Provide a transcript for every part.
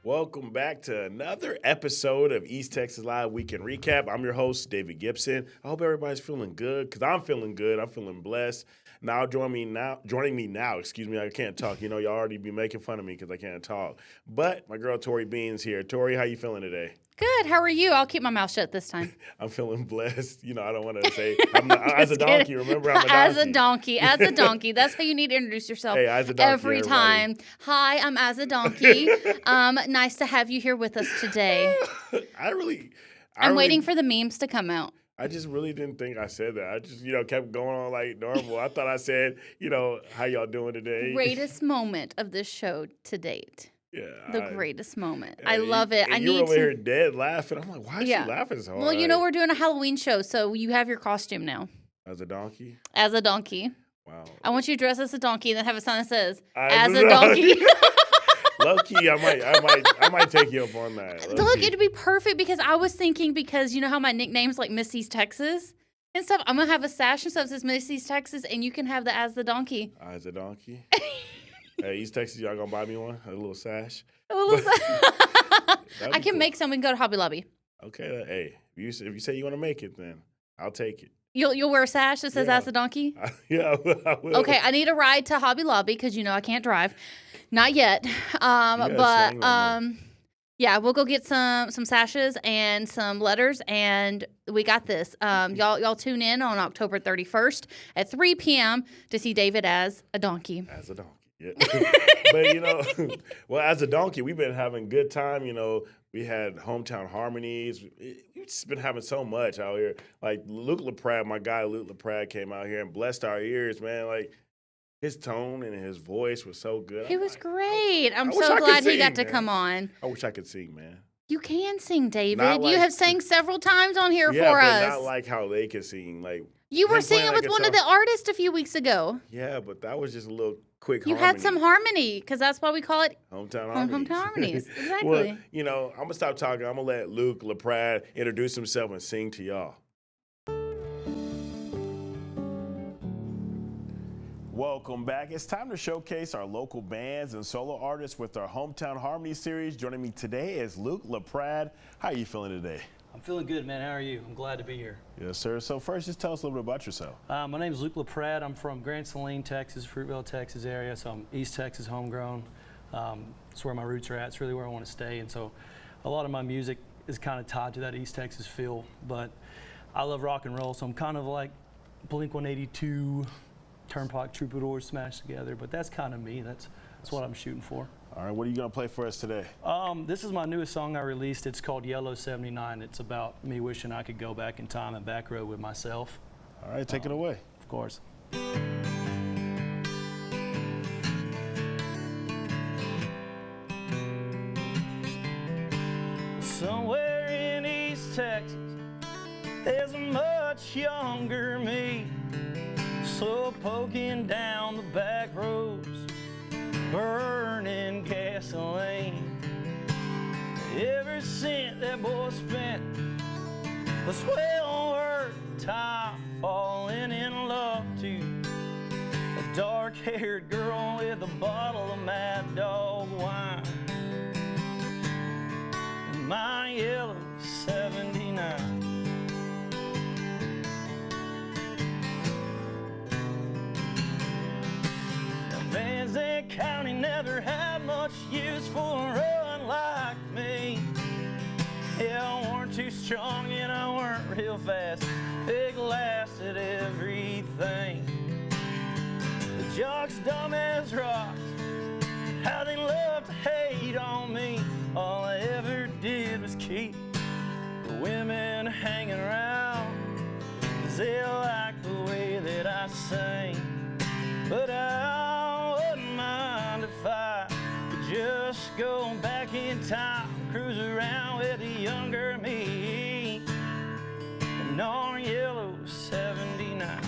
Welcome back to another episode of East Texas Live Weekend Recap. I'm your host, David Gibson. I hope everybody's feeling good because I'm feeling good. I'm feeling blessed. Joining me now, I can't talk. You know, y'all already be making fun of me because I can't talk. But my girl, Tori Bean's here. Tori, how you feeling today? Good. How are you? I'll keep my mouth shut this time. I'm feeling blessed. You know, I don't want to say as a donkey. Remember, I'm a donkey. As a donkey. That's how you need to introduce yourself as a donkey, every time. Hi, I'm as a donkey. Nice to have you here with us today. I'm waiting for the memes to come out. I just really didn't think I said that. I just, kept going on like normal. I thought I said, how y'all doing today? Greatest moment of this show to date. Yeah. The greatest moment. I love it. And you're over here dead laughing. I'm like, why is she laughing so hard? Well, we're doing a Halloween show, so you have your costume now. As a donkey? As a donkey. Wow. I want you to dress as a donkey and then have a sign that says, as a donkey. Low key, I might take you up on that. Look, it'd be perfect because I was thinking because you know how my nickname's like Miss East Texas and stuff. I'm gonna have a sash and stuff that says Miss East Texas, and you can have the as the donkey. As a donkey. Hey, East Texas, y'all gonna buy me one? A little sash. I can make some. We can go to Hobby Lobby. Okay. Hey, if you say you want to make it, then I'll take it. You'll wear a sash that says as the donkey? Yeah, I will. Okay, I need a ride to Hobby Lobby because I can't drive. Not yet. We'll go get some sashes and some letters, and we got this. Y'all tune in on October 31st at 3 p.m. to see David as a donkey. As a donkey. Yeah. But, well, as a donkey, we've been having good time. We had hometown harmonies. We've just been having so much out here. Like Luke LaPrade, my guy Luke LaPrade came out here and blessed our ears, man. Like his tone and his voice was so good. He was great. I'm so glad he got to come on. I wish I could sing, man. You can sing, David. You have sang several times on here for us. Yeah, but not like how they can sing. Like you were singing with one of the artists a few weeks ago. Yeah, but that was just a little quick harmony. You had some harmony, because that's why we call it Hometown Harmonies. Hometown Harmonies, exactly. Well, I'm going to stop talking. I'm going to let Luke LaPrade introduce himself and sing to y'all. Welcome back. It's time to showcase our local bands and solo artists with our Hometown Harmony series. Joining me today is Luke LaPrade. How are you feeling today? I'm feeling good, man. How are you? I'm glad to be here. Yes, sir. So first, just tell us a little bit about yourself. My name is Luke LaPrade. I'm from Grand Saline, Texas, Fruitvale, Texas area. So I'm East Texas homegrown. That's where my roots are at. It's really where I want to stay. And so a lot of my music is kind of tied to that East Texas feel. But I love rock and roll, so I'm kind of like Blink-182, Turnpike Troubadours smashed together. But that's kind of me. That's what I'm shooting for. All right, what are you going to play for us today? This is my newest song I released. It's called Yellow 79. It's about me wishing I could go back in time and back road with myself. All right, take it away. Of course. Somewhere in East Texas, there's a much younger me, slow poking down the back roads, burning gasoline. Every cent that boy spent was well worth time, falling in love to a dark-haired girl with a bottle of Mad Dog wine. And my yellow 79. Van Zandt County never had much use for a run like me. Yeah, I weren't too strong and I weren't real fast. Big lasted everything. The jocks dumb as rocks, how they love to hate on me. All I ever did was keep the women hanging around, 'cause they like the way that I sing. But I wouldn't mind if I could just go back in time, cruise around with a younger me, and on Yellow 79.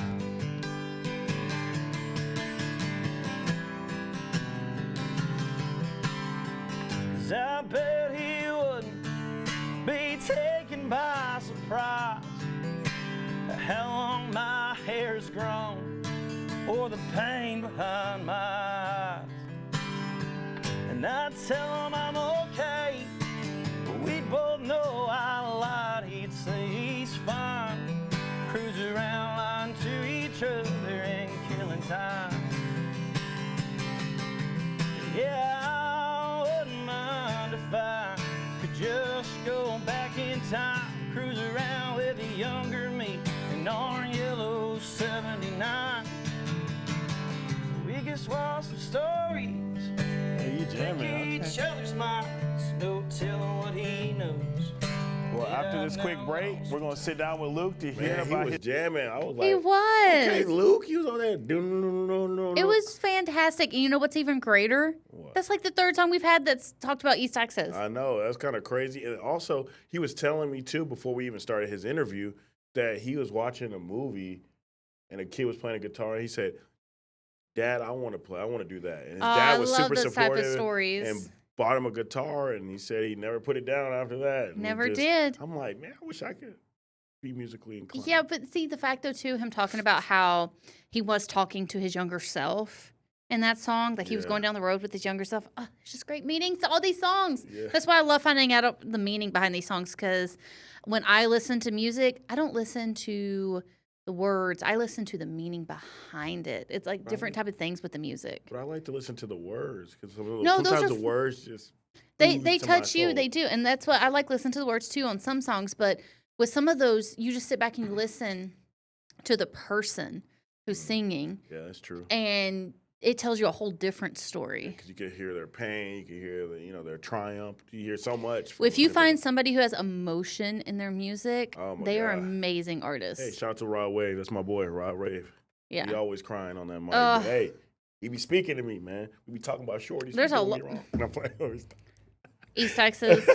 'Cause I bet he wouldn't be taken by surprise how long my hair's grown, or the pain behind my eyes. And I tell him I'm okay both know I lied. He'd say he's fine. Cruise around lying to each other and killing time. Yeah, I wouldn't mind if I could just go back in time. Cruise around with a younger me in our yellow 79. We could swap some stories. Hey, you jamming, Each other's minds, no telling what he knows. Well, after this quick break, we're gonna sit down with Luke to hear Man, about he his was jamming. I was like, He was. Okay, Luke, he was on there. It was fantastic. And you know what's even greater? What? That's like the third time we've had that's talked about East Texas. I know, that's kind of crazy. And also, he was telling me too before we even started his interview that he was watching a movie and a kid was playing a guitar. And he said, "Dad, I want to play. I want to do that." And his dad was I love super those type of supportive stories. and bought him a guitar. And he said he never put it down after that. And Never did. I'm like, man, I wish I could be musically inclined. Yeah, but see, the fact, though, too, him talking about how he was talking to his younger self in that song, that he was going down the road with his younger self. Oh, it's just great meanings to all these songs. Yeah. That's why I love finding out the meaning behind these songs, because when I listen to music, I don't listen to the words. I listen to the meaning behind it. It's like different type of things with the music. But I like to listen to the words because No, those sometimes are the words just They ooze to my touch you. soul. They do. And that's what I like listening to the words, too, on some songs. But with some of those, you just sit back and you listen to the person who's singing. Yeah, that's true. And it tells you a whole different story. Because you can hear their pain, you can hear their triumph. You hear so much. If you find somebody who has emotion in their music, Oh my they are God. amazing artists. Hey, shout out to Rod Wave. That's my boy, Rod Wave. Yeah. He always crying on that mic. But hey, he be speaking to me, man. We be talking about shorties. There's a Don't lo- get me wrong. I'm playing. East Texas.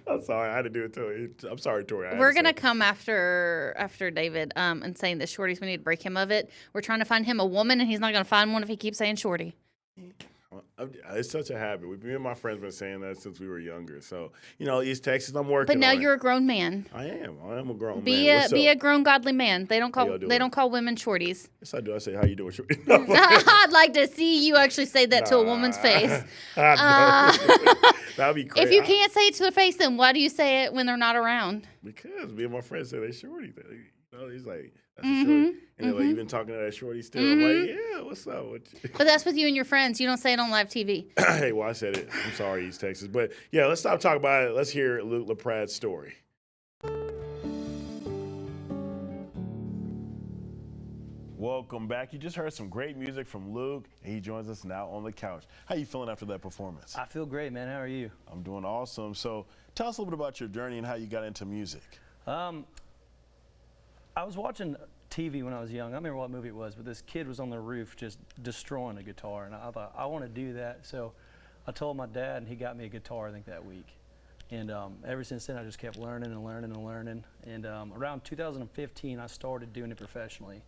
I'm sorry, I had to do it to you. I'm sorry, Tori. I had We're to say gonna it. come after David and saying that shorties, we need to break him of it. We're trying to find him a woman, and he's not gonna find one if he keeps saying shorty. It's such a habit. Me and my friends been saying that since we were younger. So East Texas, I'm working. But now on it. you're a grown man. I am a grown Be man. What's a up? grown godly man. They don't y'all doing? call women shorties. Yes, I do. I say, how you doing, shorty? I'd like to see you actually say that to a woman's face. That'd be crazy. If you can't say it to their face, then why do you say it when they're not around? Because me and my friend said they shorty. He's like, that's a shorty. And they're like, you been talking to that shorty still? I'm like, yeah, what's up with you? But that's with you and your friends. You don't say it on live TV. Hey, well, I said it. I'm sorry, East Texas. But yeah, let's stop talking about it. Let's hear Luke LaPrad's story. Welcome back. You just heard some great music from Luke, and he joins us now on the couch. How you feeling after that performance? I feel great, man. How are you? I'm doing awesome. So tell us a little bit about your journey and how you got into music. I was watching TV when I was young. I don't remember what movie it was, but this kid was on the roof just destroying a guitar, and I thought, I want to do that. So I told my dad, and he got me a guitar, I think, that week. And ever since then, I just kept learning and learning and learning. And around 2015, I started doing it professionally.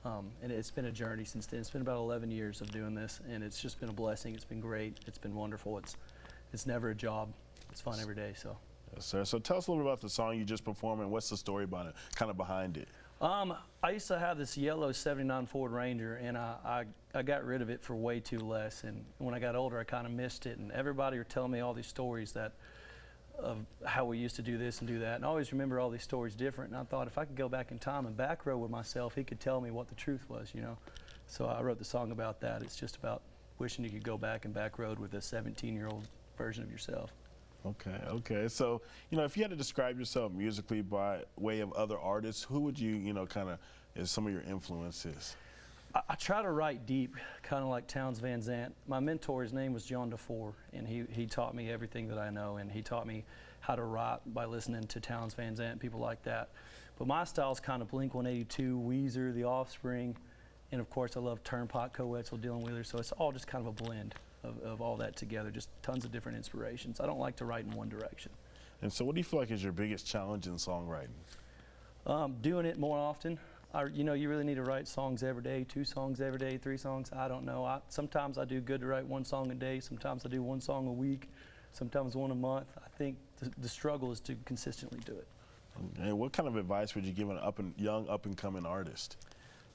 And it's been a journey since then. It's been about 11 years of doing this, and it's just been a blessing. It's been great. It's been wonderful. It's never a job. It's fun every day. So. Yes, sir. So tell us a little bit about the song you just performed and what's the story about it, kind of behind it. I used to have this yellow 79 Ford Ranger, and I got rid of it for way too less. And when I got older, I kind of missed it. And everybody were telling me all these stories of how we used to do this and do that. And I always remember all these stories different. And I thought if I could go back in time and back row with myself, he could tell me what the truth was, So I wrote the song about that. It's just about wishing you could go back and back road with a 17-year-old version of yourself. Okay. So, if you had to describe yourself musically by way of other artists, who would you, kind of, is some of your influences? I try to write deep, kind of like Townes Van Zandt. My mentor, his name was John DeFore, and he taught me everything that I know, and he taught me how to write by listening to Townes Van Zandt, people like that. But my style is kind of Blink-182, Weezer, The Offspring, and of course I love Turnpike, Coetzel, Dylan Wheeler, so it's all just kind of a blend of all that together, just tons of different inspirations. I don't like to write in one direction. And so what do you feel like is your biggest challenge in songwriting? Doing it more often. You really need to write songs every day, 2 songs every day, 3 songs. I don't know. Sometimes I do good to write 1 song a day. Sometimes I do 1 song a week. Sometimes 1 a month. I think the struggle is to consistently do it. And what kind of advice would you give an young up and coming artist?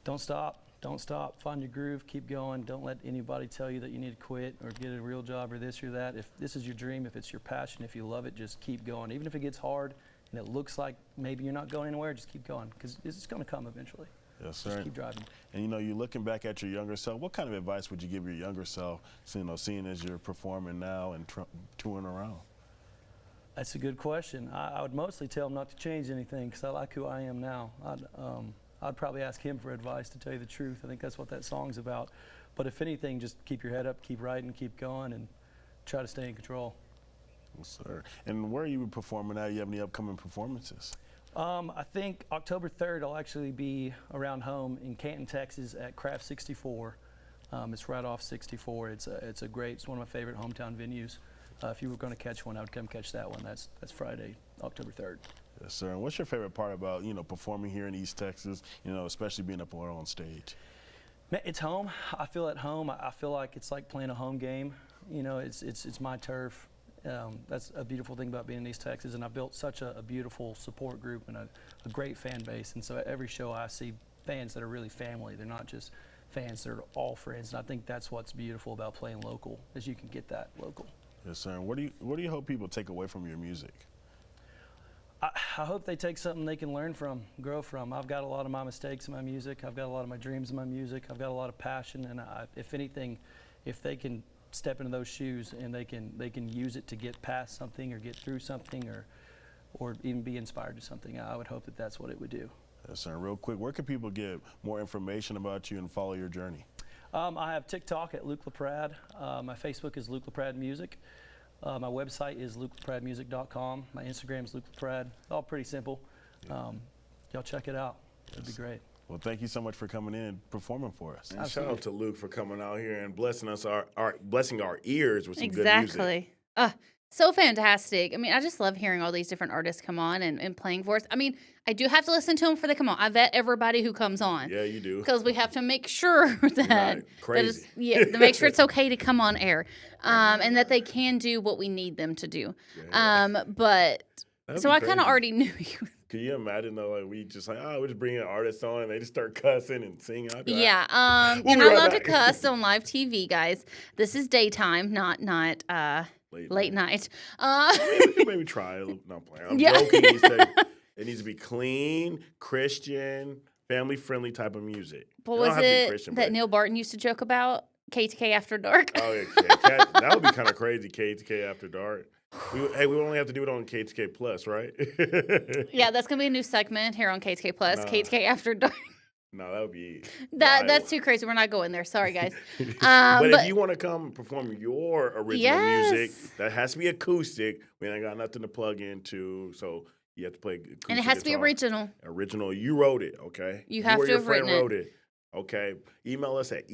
Don't stop. Don't stop. Find your groove. Keep going. Don't let anybody tell you that you need to quit or get a real job or this or that. If this is your dream, if it's your passion, if you love it, just keep going. Even if it gets hard and it looks like maybe you're not going anywhere, just keep going because it's going to come eventually. Yes, sir. Just keep driving. And you know, you're looking back at your younger self. What kind of advice would you give your younger self, seeing as you're performing now and touring around? That's a good question. I would mostly tell him not to change anything because I like who I am now. I'd probably ask him for advice, to tell you the truth. I think that's what that song's about. But if anything, just keep your head up, keep writing, keep going, and try to stay in control. Yes, sir. And where are you performing now? You have any upcoming performances? I think October 3rd I'll actually be around home in Canton, Texas at Craft 64. It's right off 64. It's one of my favorite hometown venues. If you were going to catch one, I would come catch that one. That's Friday, October 3rd. Yes, sir. And what's your favorite part about, performing here in East Texas, especially being up on stage? Man, it's home. I feel at home. I feel like it's like playing a home game. It's my turf. That's a beautiful thing about being in East Texas, and I built such a beautiful support group and a great fan base. And so at every show I see fans that are really family. They're not just fans, they're all friends. And I think that's what's beautiful about playing local, is you can get that local. Yes, sir. And what do you hope people take away from your music? I hope they take something they can learn from, grow from. I've got a lot of my mistakes in my music. I've got a lot of my dreams in my music. I've got a lot of passion, and if anything, if they can step into those shoes and they can use it to get past something or get through something or even be inspired to something, I would hope that that's what it would do. Yes, sir. Real quick, where can people get more information about you and follow your journey? I have TikTok at Luke LaPrade. My Facebook is Luke LaPrade Music. My website is lukeLaPrademusic.com. My Instagram is Luke LaPrade. All pretty simple. Y'all check it out. It'd be great. Well, thank you so much for coming in and performing for us. Oh, And Absolutely. shout out to Luke for coming out here and blessing us blessing our ears with some good music. Exactly. So fantastic. I mean, I just love hearing all these different artists come on and playing for us. I mean, I do have to listen to them before they come on. I vet everybody who comes on. Yeah, you do. Because we have to make sure that, crazy. to make sure it's okay to come on air, and that they can do what we need them to do. But That'd so be I kind crazy. of already knew you. Can you imagine though? Like we just we just bring in artists on and they just start cussing and singing. I'd be like, Yeah. We'll You're be not right allowed to back. cuss on live TV, guys. This is daytime, not late night. Maybe try. Not playing. I'm Yeah. joking. It needs to be clean, Christian, family-friendly type of music. What It don't was have to be it Christian, that but- Neil Barton used to joke about? KETK After Dark. Oh yeah, that would be kind of crazy. KETK After Dark. We only have to do it on KETK Plus, right? Yeah, that's gonna be a new segment here on KETK Plus. Nah. KETK After Dark. No, that would be That's wild. too crazy. We're not going there. Sorry, guys. But if you want to come perform your original music, Yes. that has to be acoustic. We ain't got nothing to plug into, so you have to play acoustic and it has to be guitar. original. Original. You wrote it, okay? You have or to your have friend written it. wrote it. Okay. Email us at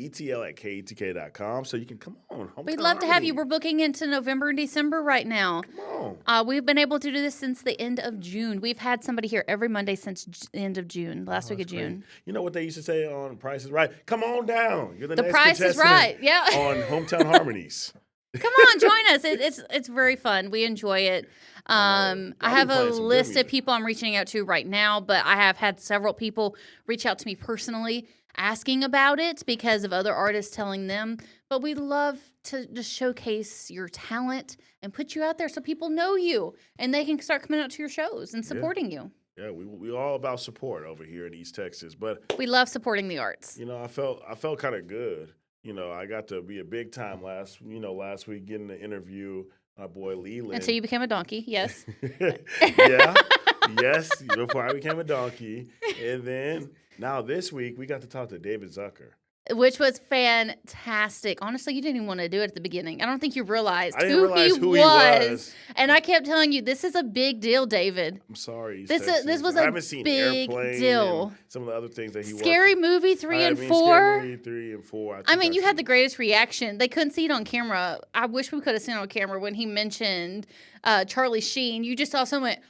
etl@ketk.com so you can come on. We'd Hometown love to have you. Harmony. We're booking into November and December right now. Come on. We've been able to do this since the end of June. We've had somebody here every Monday since the end of June, last week of That's crazy. June. You know what they used to say on Price is Right? Come on down. You're the The next Price is contestant Right. Yeah. on Hometown Harmonies. Come on, join us. It's very fun. We enjoy it. I I know. have Y'all be a playing some good list of music. people I'm reaching out to right now, but I have had several people reach out to me personally asking about it because of other artists telling them. But we love to just showcase your talent and put you out there so people know you and they can start coming out to your shows and supporting you. Yeah, we all about support over here in East Texas. But We love supporting the arts. I felt kind of good. I got to be a big time last week getting the interview my boy Leland. Until you became a donkey, yes. Yeah. Yes, before I became a donkey. And then now this week we got to talk to David Zucker. Which was fantastic. Honestly, you didn't even want to do it at the beginning. I don't think you realized I didn't who, realize he, who was. he was. And I kept telling you, this is a big deal, David. I'm sorry. East This Texas. was I a haven't seen big Airplane deal. and some of the other things that he Scary worked. Movie 3 I and mean, 4. Scary Movie 3 and 4. I think mean, you I've had the seen. greatest reaction. They couldn't see it on camera. I wish we could have seen it on camera when he mentioned Charlie Sheen. You just also went,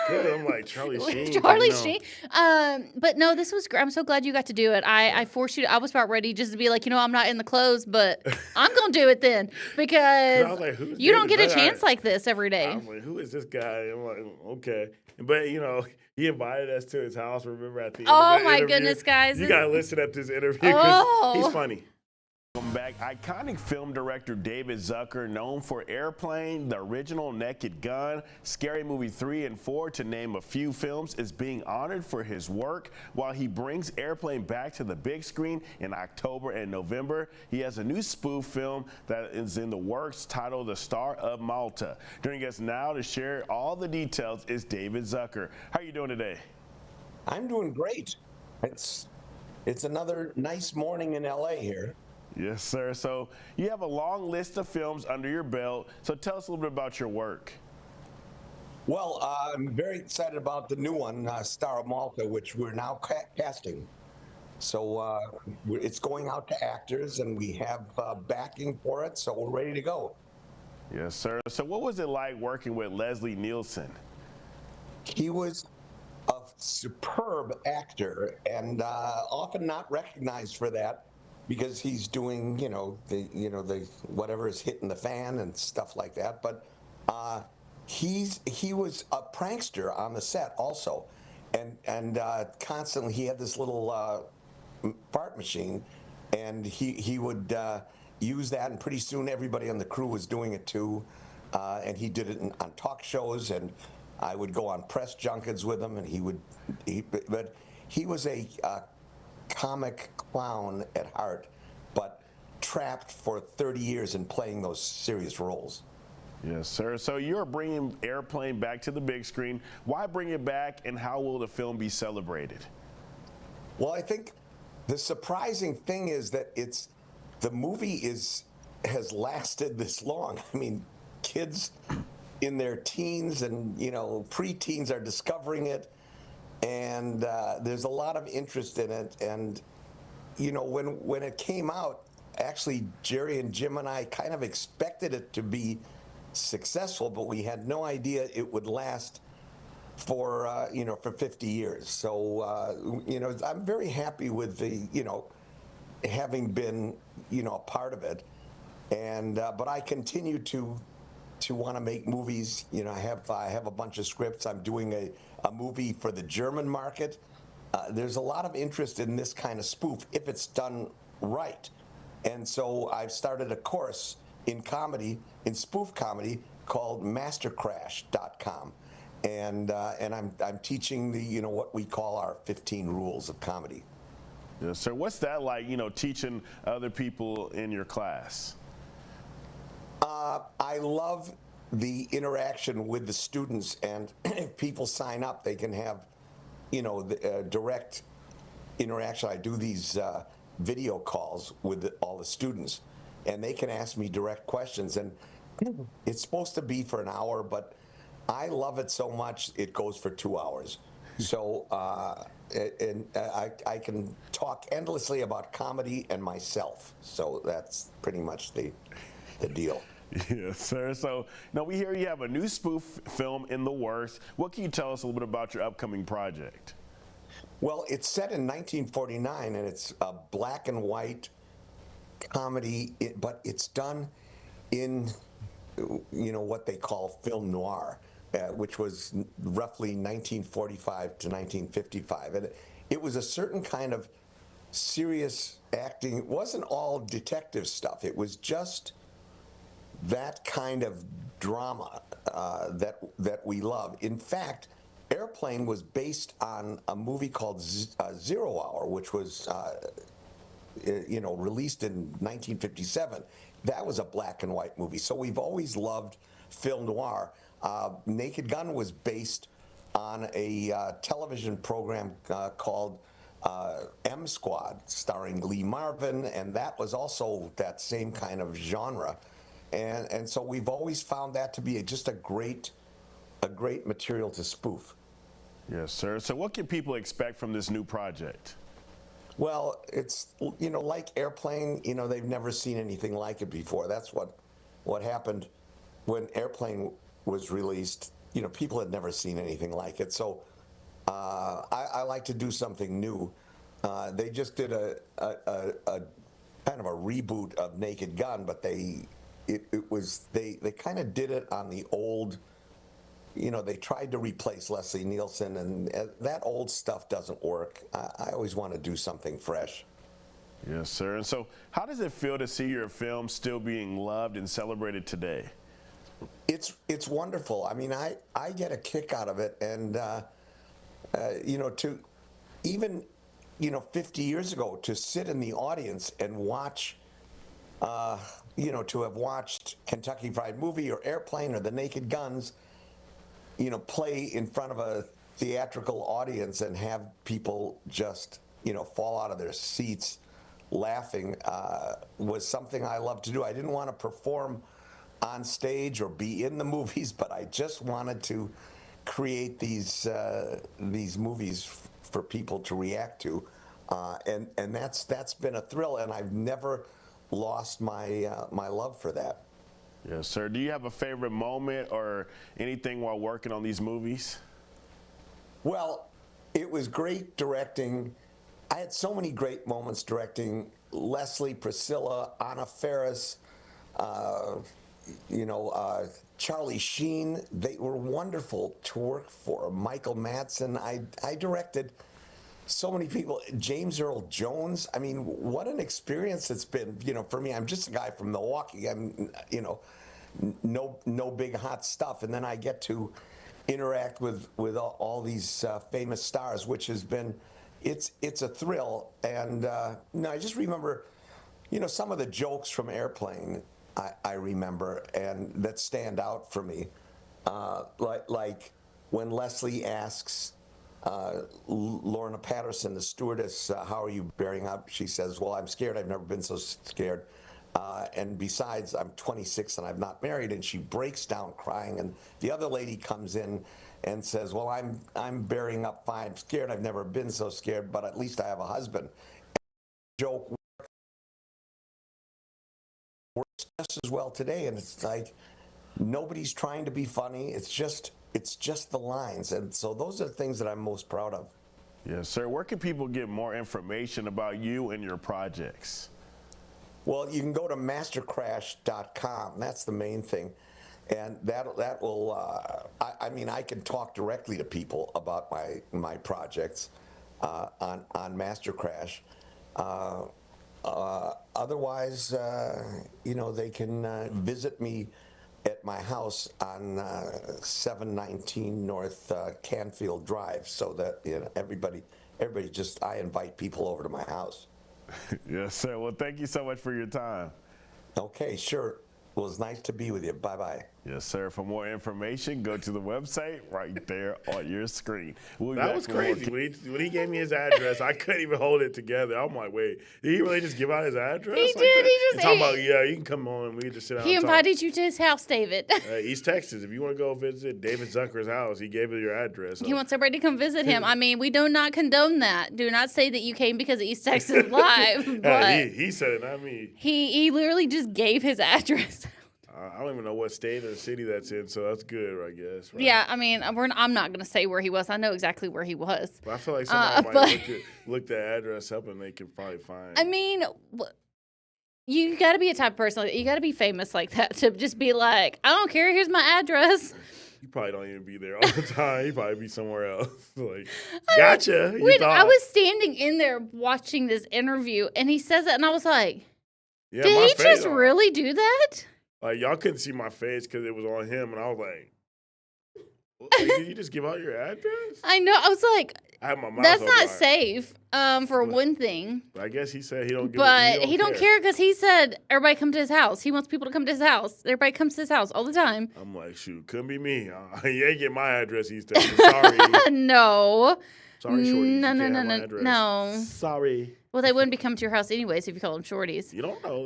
Good. I'm like Charlie Sheen. Charlie Sheen. But no, this was. I'm so glad you got to do it. I forced you. I was about ready just to be like, I'm not in the clothes, but I'm gonna do it then because I was like, who's you don't David get a Zucker? chance like this every day. I'm like, who is this guy? I'm like, okay. But, he invited us to his house, remember, at the end Oh of the my interview. goodness, guys. You got to listen at this interview because he's Oh. funny. Welcome back. Iconic film director David Zucker, known for Airplane, the original Naked Gun, Scary Movie 3 and 4, to name a few films, is being honored for his work while he brings Airplane back to the big screen in October and November. He has a new spoof film that is in the works titled The Star of Malta. Joining us now to share all the details is David Zucker. How are you doing today? I'm doing great. It's another nice morning in LA here. Yes, sir. So you have a long list of films under your belt. So tell us a little bit about your work. Well, I'm very excited about the new one, Star of Malta, which we're now casting. So it's going out to actors, and we have backing for it, so we're ready to go. Yes, sir. So what was it like working with Leslie Nielsen? He was a superb actor, and often not recognized for that, because he's doing, the whatever is hitting the fan and stuff like that. But he was a prankster on the set also, and constantly he had this little fart machine, and he would use that, and pretty soon everybody on the crew was doing it too, and he did it on talk shows, and I would go on press junkets with him, and but he was a comic clown at heart, but trapped for 30 years in playing those serious roles. Yes, sir. So you're bringing Airplane back to the big screen. Why bring it back, and how will the film be celebrated? Well, I think the surprising thing is that the movie has lasted this long. I mean, kids in their teens and preteens are discovering it. And there's a lot of interest in it. And, when it came out, actually, Jerry and Jim and I kind of expected it to be successful, but we had no idea it would last for 50 years. So, I'm very happy with having been, a part of it. And, but I continue to want to make movies. I have a bunch of scripts. I'm doing a movie for the German market. There's a lot of interest in this kind of spoof if it's done right. And so I've started a course in spoof comedy called mastercrash.com. And I'm teaching what we call our 15 rules of comedy. Yes, sir. What's that like, teaching other people in your class? I love the interaction with the students, and if people sign up, they can have, the direct interaction. I do these video calls with all the students, and they can ask me direct questions, and it's supposed to be for an hour, but I love it so much it goes for 2 hours. So I can talk endlessly about comedy and myself. So that's pretty much the deal. Yes, sir. So now we hear you have a new spoof film in the works. What can you tell us a little bit about your upcoming project? Well, it's set in 1949, and it's a black and white comedy, but it's done in what they call film noir, which was roughly 1945 to 1955. And it was a certain kind of serious acting. It wasn't all detective stuff. It was just that kind of drama that we love. In fact, Airplane was based on a movie called 0 Hour, which was released in 1957. That was a black and white movie. So we've always loved film noir. Naked Gun was based on a television program called M Squad, starring Lee Marvin, and that was also that same kind of genre. And so we've always found that to be just a great material to spoof. Yes, sir. So what can people expect from this new project? Well, it's, like Airplane, they've never seen anything like it before. That's what happened when Airplane was released. people had never seen anything like it. So I like to do something new. They just did a kind of a reboot of Naked Gun, but they kind of did it on the old. They tried to replace Leslie Nielsen, and that old stuff doesn't work. I always want to do something fresh. Yes, sir. And so, how does it feel to see your film still being loved and celebrated today? It's wonderful. I mean, I get a kick out of it, and to even 50 years ago, to sit in the audience and watch, to have watched Kentucky Fried Movie or Airplane or The Naked Guns, play in front of a theatrical audience and have people just, fall out of their seats laughing was something I loved to do. I didn't want to perform on stage or be in the movies, but I just wanted to create these movies for people to react to, and that's been a thrill, and I've never lost my my love for that. Yes, sir. Do you have a favorite moment or anything while working on these movies? Well, it was great directing. I had so many great moments directing Leslie, Priscilla, Anna Faris, Charlie Sheen. They were wonderful to work for. Michael Madsen. I directed so many people. James Earl Jones. I mean, what an experience it's been. For me, I'm just a guy from Milwaukee. I'm, no big hot stuff, and then I get to interact with all these famous stars, which has been, it's a thrill. And I just remember, some of the jokes from Airplane. I remember, and that stand out for me, like when Leslie asks Lorna Patterson, the stewardess, how are you bearing up? She says, well, I'm scared. I've never been so scared. And besides, I'm 26 and I'm not married. And she breaks down crying. And the other lady comes in and says, well, I'm bearing up fine. I'm scared. I've never been so scared, but at least I have a husband. And joke works just as well today. And it's like, nobody's trying to be funny. It's just the lines. And so those are the things that I'm most proud of. Yes, sir. Where can people get more information about you and your projects? Well, you can go to mastercrash.com. That's the main thing. And that will, I can talk directly to people about my projects on Master Crash. Otherwise, they can visit me at my house on 719 North Canfield Drive, so that everybody just, I invite people over to my house. Yes, sir. Well, thank you so much for your time. Okay, sure. Well, it's nice to be with you. Bye-bye. Yes, sir. For more information, go to the website right there on your screen. That was crazy. When he gave me his address, I couldn't even hold it together. I'm like, wait, did he really just give out his address? He like did. That? He just talking about, yeah, you can come on. We can just sit down He and invited you to his house, David. East Texas. If you want to go visit David Zucker's house, he gave you your address. He wants everybody to come visit him. I mean, we do not condone that. Do not say that you came because of East Texas Live. But he said it, not me. he literally just gave his address. I don't even know what state or city that's in, so that's good, I guess. Right? Yeah, I mean, I'm not going to say where he was. I know exactly where he was. But I feel like somebody might look the address up and they can probably find. I mean, you got to be a type of person. You got to be famous like that to just be like, I don't care. Here's my address. You probably don't even be there all the time. You probably be somewhere else. Like, gotcha. I was standing in there watching this interview, and he says it, and I was like, yeah, did he just really do that? Like, y'all couldn't see my face because it was on him, and I was like, did you just give out your address? I know. I was like, I had my mouth that's open, not like, safe, for one thing. But I guess he said he don't give But he don't care because he said everybody come to his house. He wants people to come to his house. Everybody comes to his house all the time. I'm like, shoot, couldn't be me. You ain't get my address, East Texas. Sorry. No. Sorry, Shorty. No. Sorry. Well, they wouldn't be coming to your house anyways if you call them shorties. You don't know.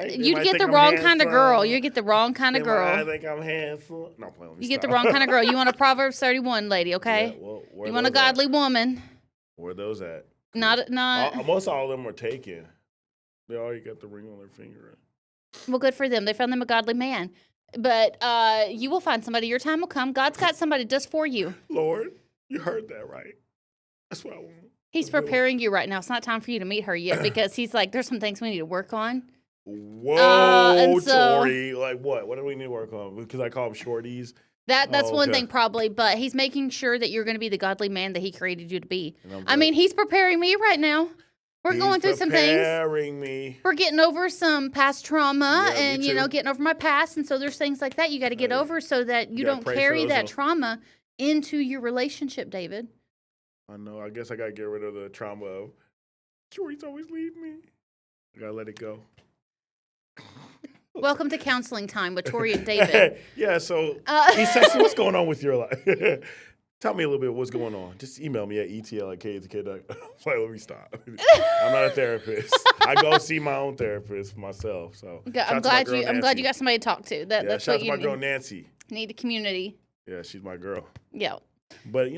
You'd get the wrong kind of girl. You get the wrong kind of girl. I think I'm handsome. No, I'm playing with you get the wrong kind of girl. You want a Proverbs 31 lady, okay? Yeah, well, you want a godly woman. Where are those at? Not. Most all of them were taken. They already got the ring on their finger. Well, good for them. They found them a godly man. But you will find somebody. Your time will come. God's got somebody just for you. Lord, you heard that right. That's what I want. He's preparing you right now. It's not time for you to meet her yet because he's like, there's some things we need to work on. Whoa, and so- Tori. Like what? What do we need to work on? Because I call them shorties. That's Oh, one okay. thing probably, but he's making sure that you're going to be the godly man that he created you to be. And I'm I mean, he's preparing me right now. We're He's going through some things. preparing me. We're getting over some past trauma Yeah, me and, too. getting over my past. And so there's things like that you got to get Hey, over so that you gotta don't pray for carry those that little- trauma into your relationship, David. I know. I guess I gotta get rid of the trauma of Tori's always leave me. I gotta let it go. Welcome to counseling time with Tori and David. Yeah. So, Uh, East Texas, what's going on with your life? Tell me a little bit what's going on. Just email me at etl@KETK. Let me stop. I'm not a therapist. I go see my own therapist myself. So I'm shout out to my glad girl I'm glad Nancy. you got somebody to talk to. Yeah, That's shout out what to you my girl Nancy. need, a community. Yeah, she's my girl. Yeah. But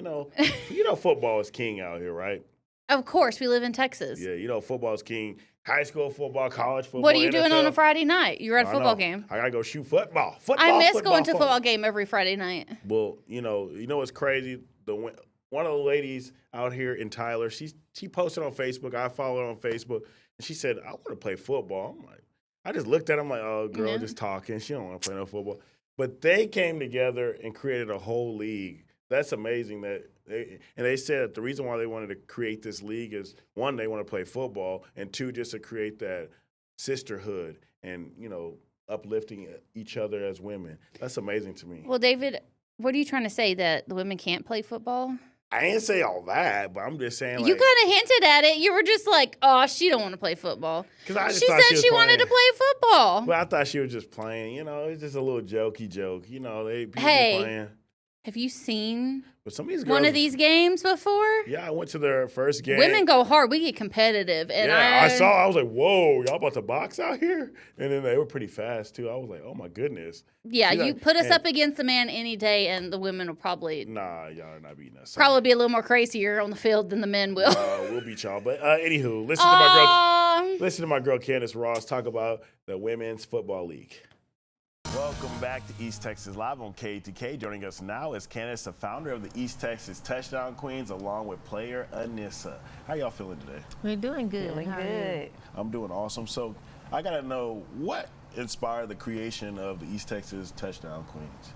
football is king out here, right? Of course, we live in Texas. Yeah, football is king. High school football, college football. What are you doing on a NFL. Friday night? You're at a I football know. game. I gotta go shoot football. I miss going to a football game every Friday night. Well, you know what's crazy? One of the ladies out here in Tyler, she posted on Facebook. I follow her on Facebook, and she said, "I want to play football." I'm like, I just looked at her. I'm like, "Oh, girl, Yeah. just talking. She don't want to play no football." But they came together and created a whole league. That's amazing. They said that the reason why they wanted to create this league is one, they want to play football, and two, just to create that sisterhood and uplifting each other as women. That's amazing to me. Well, David, what are you trying to say, that the women can't play football? I ain't say all that, but I'm just saying like, You kind of hinted at it. You were just like, "Oh, she don't want to play football." 'cause I just She thought said was she wanted to playing. play football. Well, I thought she was just playing. It's just a little jokey joke. They people Hey. playing. Have you seen But some of these girls, one of these games before? Yeah, I went to their first game. Women go hard. We get competitive, and I saw. I was like, "Whoa, y'all about to box out here?" And then they were pretty fast too. I was like, "Oh my goodness." Yeah, She's you like- put us and- up against a man any day, and the women will probably Nah, y'all are not beating us. be a little more crazier on the field than the men will. We'll beat y'all. But anywho, listen Um, to my girl Candace Ross talk about the Women's Football League. Welcome back to East Texas Live on KETK. Joining us now is Candace, the founder of the East Texas Touchdown Queens, along with player Anissa. How y'all feeling today? We're doing good. Feeling How are you? good. I'm doing awesome. So I got to know, what inspired the creation of the East Texas Touchdown Queens?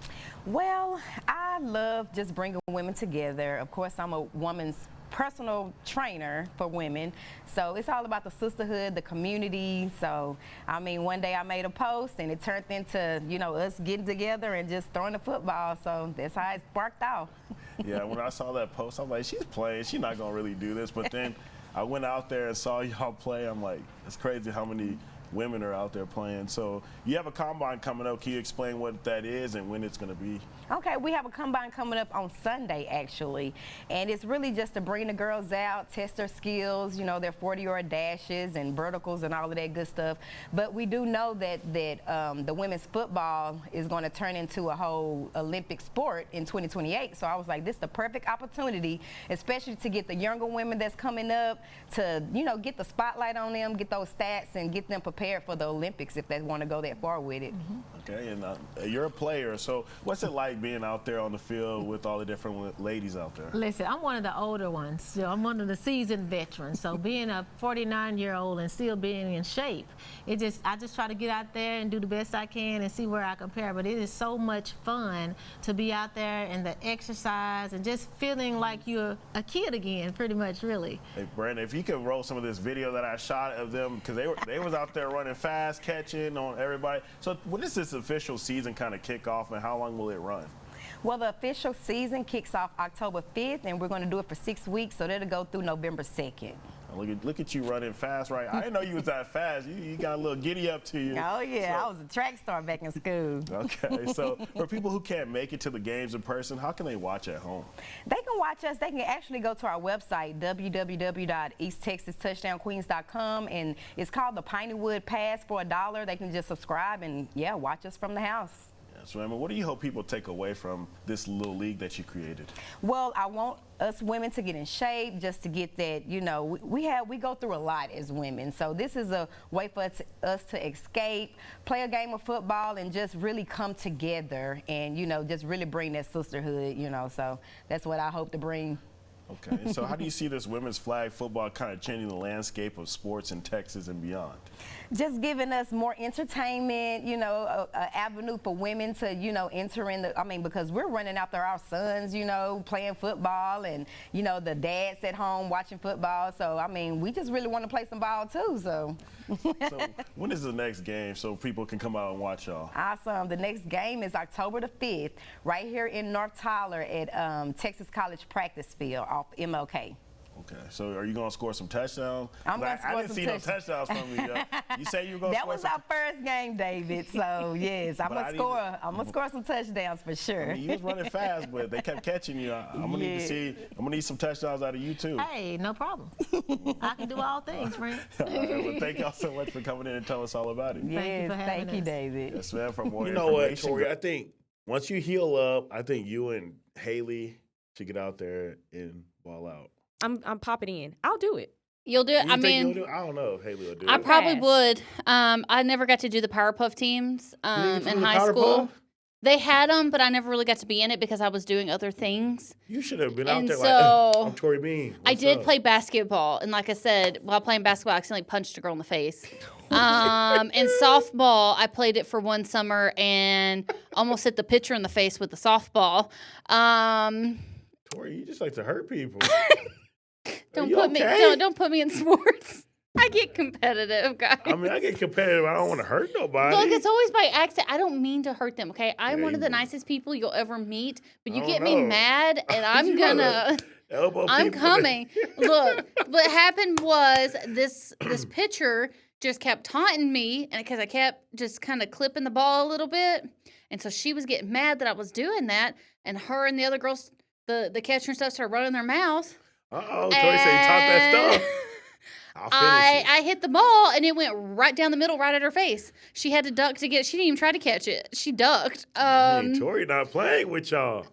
Well, I love just bringing women together. Of course, I'm a woman's personal trainer for women, so it's all about the sisterhood, the community. So I mean, one day I made a post and it turned into us getting together and just throwing the football. So that's how it sparked off. Yeah, when I saw that post, I'm like, she's playing. She's not going to really do this. But then I went out there and saw y'all play. I'm like, it's crazy how many women are out there playing. So you have a combine coming up. Can you explain what that is and when it's going to be? Okay, we have a combine coming up on Sunday, actually, and it's really just to bring the girls out, test their skills, their 40-yard dashes and verticals and all of that good stuff. But we do know that the women's football is going to turn into a whole Olympic sport in 2028. So I was like, this is the perfect opportunity, especially to get the younger women that's coming up to, get the spotlight on them, get those stats, and get them prepared for the Olympics if they want to go that far with it. Okay, and you're a player. So what's it like being out there on the field with all the different ladies out there? Listen, I'm one of the older ones. So I'm one of the seasoned veterans. So being a 49-year-old and still being in shape, I just try to get out there and do the best I can and see where I compare. But it is so much fun to be out there and the exercise and just feeling like you're a kid again, pretty much, really. Hey, Brandon, if you could roll some of this video that I shot of them, because they was out there running fast, catching on everybody. So when does this official season kind of kick off, and how long will it run? Well, the official season kicks off October 5th, and we're going to do it for 6 weeks, so that'll go through November 2nd. Look at you running fast, right? I didn't know you was that fast. You got a little giddy up to you. Oh, yeah. I was a track star back in school. Okay, so for people who can't make it to the games in person, how can they watch at home? They can watch us. They can actually go to our website, www.easttexastouchdownqueens.com, and it's called the Pineywood Pass for $1. They can just subscribe and, watch us from the house. So, Emma, what do you hope people take away from this little league that you created? Well, I want us women to get in shape, just to get that, you know, we go through a lot as women. So this is a way for us to escape, play a game of football, and just really come together and, you know, just really bring that sisterhood, you know. So that's what I hope to bring. Okay, and so how do you see this women's flag football kind of changing the landscape of sports in Texas and beyond? Just giving us more entertainment, you know, an avenue for women to, you know, enter in the, I mean, because we're running after our sons, you know, playing football, and, you know, the dads at home watching football. So, I mean, we just really want to play some ball too, so. So when is the next game so people can come out and watch y'all? Awesome. The next game is October the 5th, right here in North Tyler at Texas College Practice Field off MLK. Okay, so are you going to score some touchdowns? I'm going to score I didn't some see no touchdowns from you. You say you were going to That score was some. our first game, David. So yes, I'm gonna score some touchdowns for sure. I mean, you was running fast, but they kept catching you. I'm gonna need to see. I'm gonna need some touchdowns out of you too. Hey, no problem. I can do all things, friend. All right, well, thank y'all so much for coming in and telling us all about it. Yes, for having thank you, us. David. Yes, man. For more You know what, information, Tori? I think once you heal up, I think you and Haley should get out there and ball out. I'm popping in. I'll do it. You'll do it. You I think mean, you'll do it? I don't know if Haley will do I it. probably Yes. would. I never got to do the Powerpuff teams You didn't do in the high Powerpuff? school. They had them, but I never really got to be in it because I was doing other things. You should have been out And there so, like, I'm Tori Bean. I What's did up?" play basketball, and like I said, while playing basketball, I accidentally punched a girl in the face. And softball, I played it for one summer and almost hit the pitcher in the face with the softball. Tori, you just like to hurt people. Don't you put me okay? don't put me in sports. I get competitive, guys. I mean, I get competitive. I don't want to hurt nobody. Look, it's always by accident. I don't mean to hurt them, okay? I'm Yeah, one of you the do. nicest people you'll ever meet, but you I get don't me know. mad, and I'm You gonna. Elbow I'm people coming. Look, what happened was this pitcher just kept taunting me, and because I kept just kind of clipping the ball a little bit, and so she was getting mad that I was doing that, and her and the other girls, the catcher and stuff, started running their mouth. Uh-oh, Tori said you taught that And stuff. I'll finish it. I hit the ball and it went right down the middle, right at her face. She had to duck to get. She didn't even try to catch it. She ducked. Hey, Tori not playing with y'all.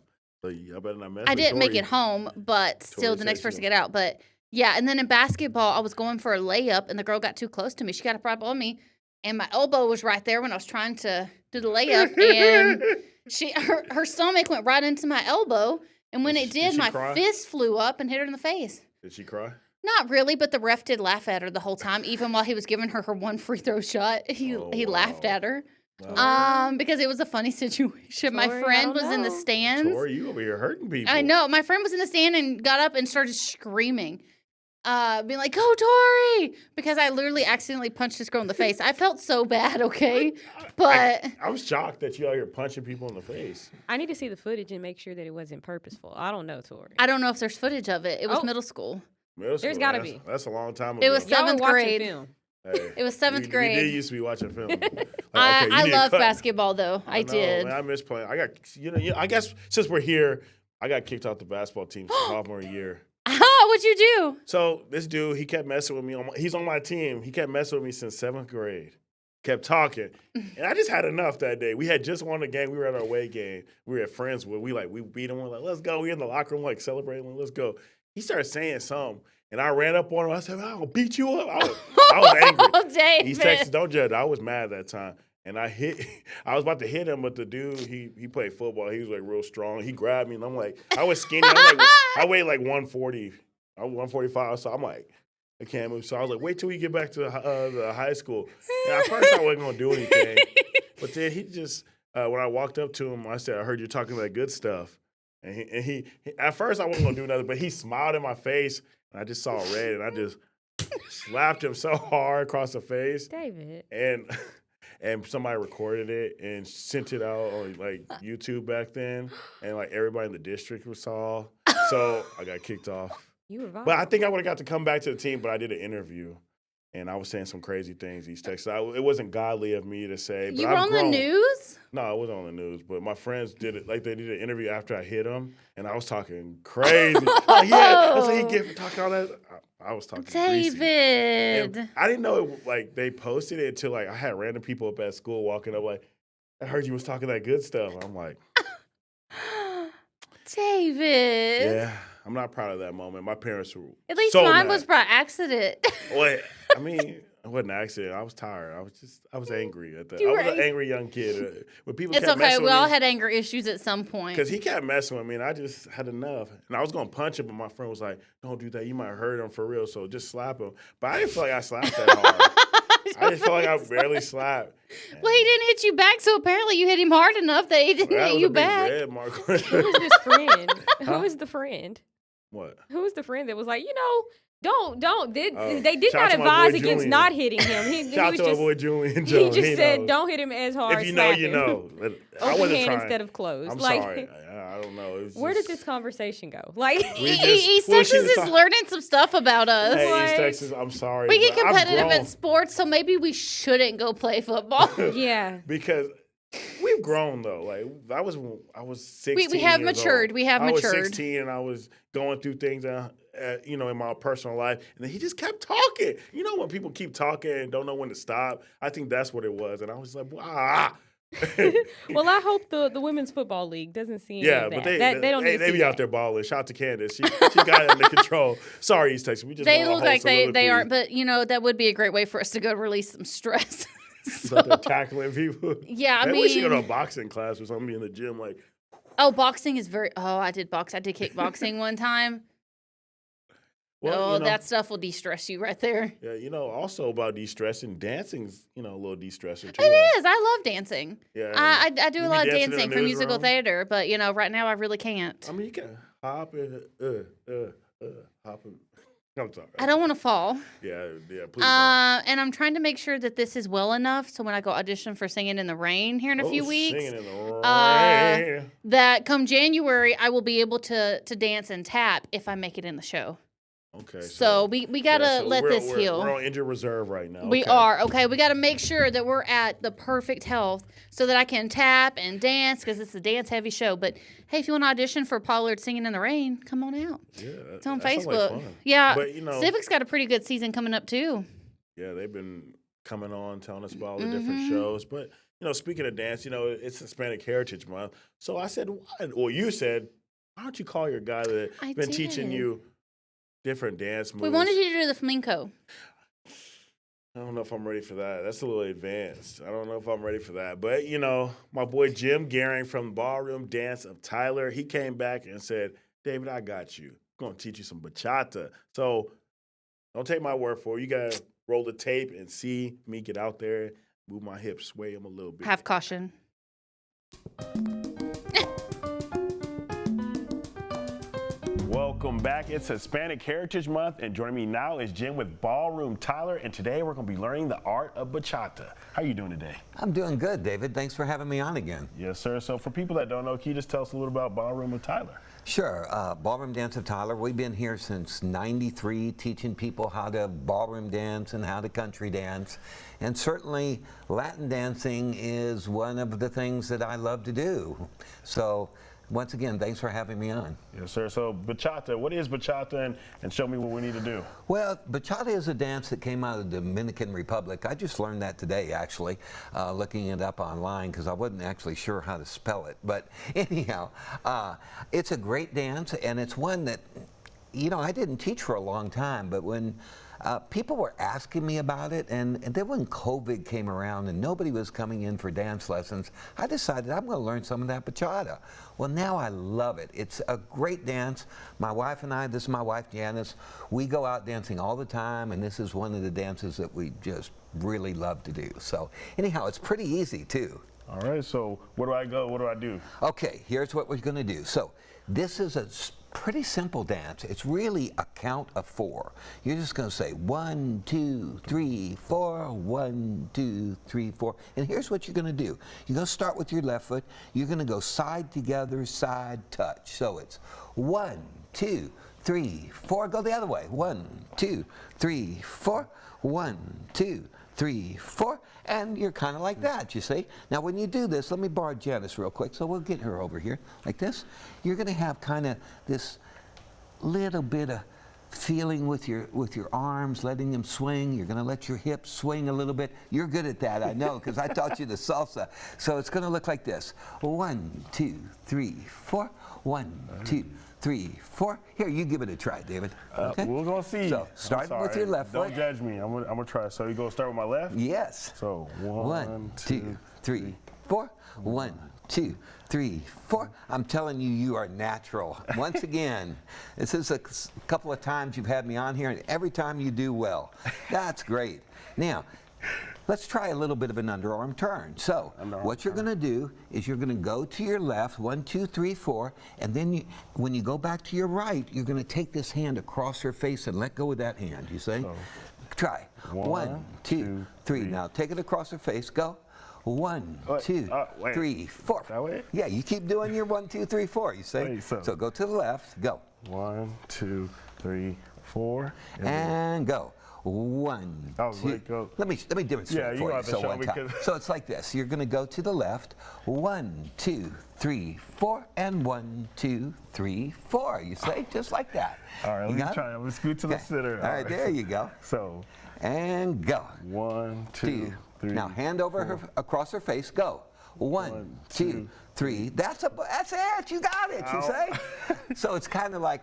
So y'all better not mess I with didn't make Tori. it home, but still Tori the next said person she- to get out. But yeah, and then in basketball, I was going for a layup and the girl got too close to me. She got up right on me, and my elbow was right there when I was trying to do the layup, and her stomach went right into my elbow. And when it Did did, she my cry? fist flew up and hit her in the face. Did she cry? Not really, but the ref did laugh at her the whole time, even while he was giving her one free throw shot. He Oh, laughed wow. at her, Wow. because it was a funny situation. My Tori, I friend don't was in the know. stands. Tori, you over here hurting people. I know. My friend was in the stand and got up and started screaming, being like, "Go, Tori!" Because I literally accidentally punched this girl in the face. I felt so bad, okay? But I'm shocked that you out here punching people in the face. I need to see the footage and make sure that it wasn't purposeful. I don't know, Tori. I don't know if there's footage of it. It was Oh. middle school. Middle There's school, gotta that's- be. That's a long time ago. It was Y'all were 7th watching grade. film. Hey, It was 7th we grade. did used to be watching film. Like, okay, I you need to love cut. basketball, though. I know, did. Man, I miss playing. I got, I guess since we're here, I got kicked off the basketball team sophomore year. What'd you do? So this dude, he kept messing with me. He's on my team. He kept messing with me since 7th grade. Kept talking, and I just had enough that day. We had just won the game. We were at our away game. We were at friends with. We beat him. We're like, let's go. We in the locker room like celebrating. Like, let's go. He started saying something, and I ran up on him. I said, "I'm gonna beat you up." I was angry. Oh, David. East Texas, don't judge. I was mad that time. And I was about to hit him, but the dude, he played football. He was like real strong. He grabbed me, and I'm like, I was skinny. I weighed like 140. I was 145, so I'm like, I can't move. So I was like, wait till we get back to the high school. And at first I wasn't going to do anything. But then he just, when I walked up to him, I said, I heard you talking about good stuff. And he at first I wasn't going to do nothing, but he smiled in my face, and I just saw red, and I just slapped him so hard across the face. David. And somebody recorded it and sent it out on like YouTube back then, and like everybody in the district saw. So I got kicked off. You were violent. But I think I would have got to come back to the team. But I did an interview, and I was saying some crazy things. East Texas. It wasn't godly of me to say. But You were I've on grown. the news? No, it wasn't on the news. But my friends did it. Like they did an interview after I hit them, and I was talking crazy. Like, yeah, that's what he get for talking all that. I was talking greasy. David. And I didn't know like they posted it until like I had random people up at school walking up like, I heard you was talking that good stuff. I'm like, David. yeah, I'm not proud of that moment. My parents were At least so mine mad. was by accident. Well, I mean, it wasn't an accident. I was tired. I was angry at that. You I were was an angry. angry young kid. When people It's kept okay. messing We with all me, had anger issues at some point. because he kept messing with me, and I just had enough. And I was going to punch him, but my friend was like, don't do that. You might hurt him for real, so just slap him. But I didn't feel like I slapped that hard. I just felt like I barely slapped. Well, he didn't hit you back, so apparently you hit him hard enough that he didn't That hit was you a big back. red mark. Who was this friend? Who was the friend? What? Who was the friend that was like, don't. They Oh, did shout not out to my boy advise against Julian. not hitting him. He Shout out was to my just, boy Julian. he just He said, knows. don't hit him as hard. If you know, slap you him. know. I Open wasn't hand trying. instead of closed. I'm like, sorry. I don't know. It was where did just- this conversation go? Like, East well, Texas she was is talk- learning some stuff about us. Hey, What? East Texas, I'm sorry. We get but I've competitive grown at sports, so maybe we shouldn't go play football. yeah. because we've grown though. Like I was 16. We have years matured. old. We have I was matured. 16 and I was going through things, in my personal life, and then he just kept talking. You know when people keep talking and don't know when to stop? I think that's what it was, and I was like, ah. Well, I hope the women's football league doesn't see any Yeah, of but that. They don't need to they see be that. out there balling. Shout out to Candace. She got it under control. Sorry, East Texas. We just They want a look whole like they soliloquy. aren't, but that would be a great way for us to go release some stress. So they're tackling people. Yeah, I Maybe we should go to a mean, boxing class or something. Be in the gym, like boxing is very. Oh, I did box. I did kickboxing one time. well, That stuff will de-stress you right there. Yeah, also about de-stressing, dancing's a little de-stressor too. It is. I love dancing. Yeah, I do you a be lot of dancing in the dancing for musical newsroom? theater, but right now I really can't. I mean, you can hop and hop and. I'm sorry. I don't want to fall. Yeah, please. And I'm trying to make sure that this is well enough, so when I go audition for Singing in the Rain here in a few weeks, Singing in the rain. that come January I will be able to dance and tap if I make it in the show. Okay. So we gotta let this heal. We're on injured reserve right now. We Okay. are. Okay, we got to make sure that we're at the perfect health so that I can tap and dance because it's a dance-heavy show. But, hey, if you want to audition for Pollard Singing in the Rain, come on out. Yeah, It's on that sounds like Facebook. fun. Yeah, But, Civic's got a pretty good season coming up, too. Yeah, they've been coming on, telling us about all the Mm-hmm. different shows. But, speaking of dance, it's Hispanic Heritage Month. So I said, you said, why don't you call your guy that's I been teaching did. you different dance moves? We wanted you to do the flamenco. I don't know if I'm ready for that. That's a little advanced. I don't know if I'm ready for that. But, my boy Jim Gehring from Ballroom Dance of Tyler, he came back and said, David, I got you. I'm going to teach you some bachata. So don't take my word for it. You got to roll the tape and see me get out there, move my hips, sway them a little bit. Have caution. Welcome back. It's Hispanic Heritage Month, and joining me now is Jim with Ballroom Tyler, and today we're going to be learning the art of bachata. How are you doing today? I'm doing good, David. Thanks for having me on again. Yes, sir. So for people that don't know, can you just tell us a little about Ballroom with Tyler? Sure. Ballroom Dance of Tyler, we've been here since '93 teaching people how to ballroom dance and how to country dance. And certainly Latin dancing is one of the things that I love to do. So once again, thanks for having me on. Yes, sir. So bachata, what is bachata, and show me what we need to do. Well, bachata is a dance that came out of the Dominican Republic. I just learned that today, actually, looking it up online because I wasn't actually sure how to spell it. But anyhow, it's a great dance, and it's one that, I didn't teach for a long time, but when people were asking me about it, and then when COVID came around and nobody was coming in for dance lessons, I decided I'm going to learn some of that bachata. Well, now I love it. It's a great dance. My wife and I, this is my wife Janice, we go out dancing all the time, and this is one of the dances that we just really love to do. So anyhow, it's pretty easy too. All right, so where do I go? What do I do? Okay, here's what we're going to do. So this is a pretty simple dance. It's really a count of 4. You're just going to say 1, 2, 3, 4, 1, 2, 3, 4. And here's what you're going to do. You're going to start with your left foot. You're going to go side together, side touch. So it's 1, 2, 3, 4. Go the other way. 1, 2, 3, 4. 1, 2, 3, 4. And you're kind of like that, you see. Now when you do this, let me borrow Janice real quick, so we'll get her over here like this. You're going to have kind of this little bit of feeling with your arms, letting them swing. You're going to let your hips swing a little bit. You're good at that, I know, because I taught you the salsa. So it's going to look like this. 1, 2, 3, 4. 1, 2, 3, 4. Here, you give it a try, David. Okay? We're gonna see. So starting with your left foot. Don't judge me. I'm gonna try. So you gonna start with my left? Yes. So 1, 2, 3, 4. 1, 2, 3, 4. I'm telling you, you are natural. Once again, this is a couple of times you've had me on here, and every time you do well. That's great. Now, let's try a little bit of an underarm turn. So, what you're going to do is you're going to go to your left, 1, 2, 3, 4, and then when you go back to your right, you're going to take this hand across your face and let go of that hand, you see? So, try. 1, 2, 3. Now, take it across your face. Go. 1, 2, 3, 4. That way? Yeah, you keep doing your 1, 2, 3, 4, you see? Wait, so go to the left. Go. 1, 2, 3, 4. And go. 1, 2. Go. Let me demonstrate for you. So one time. So it's like this. You're going to go to the left. 1, 2, 3, 4, and 1, 2, 3, 4. You say just like that. All right, let's try. Let's scoot to the center. All right, there you go. So. And go. 1, 2, 3. Now hand over her across her face. Go. 1, 2, 3. That's it. You got it. You say. So it's kind of like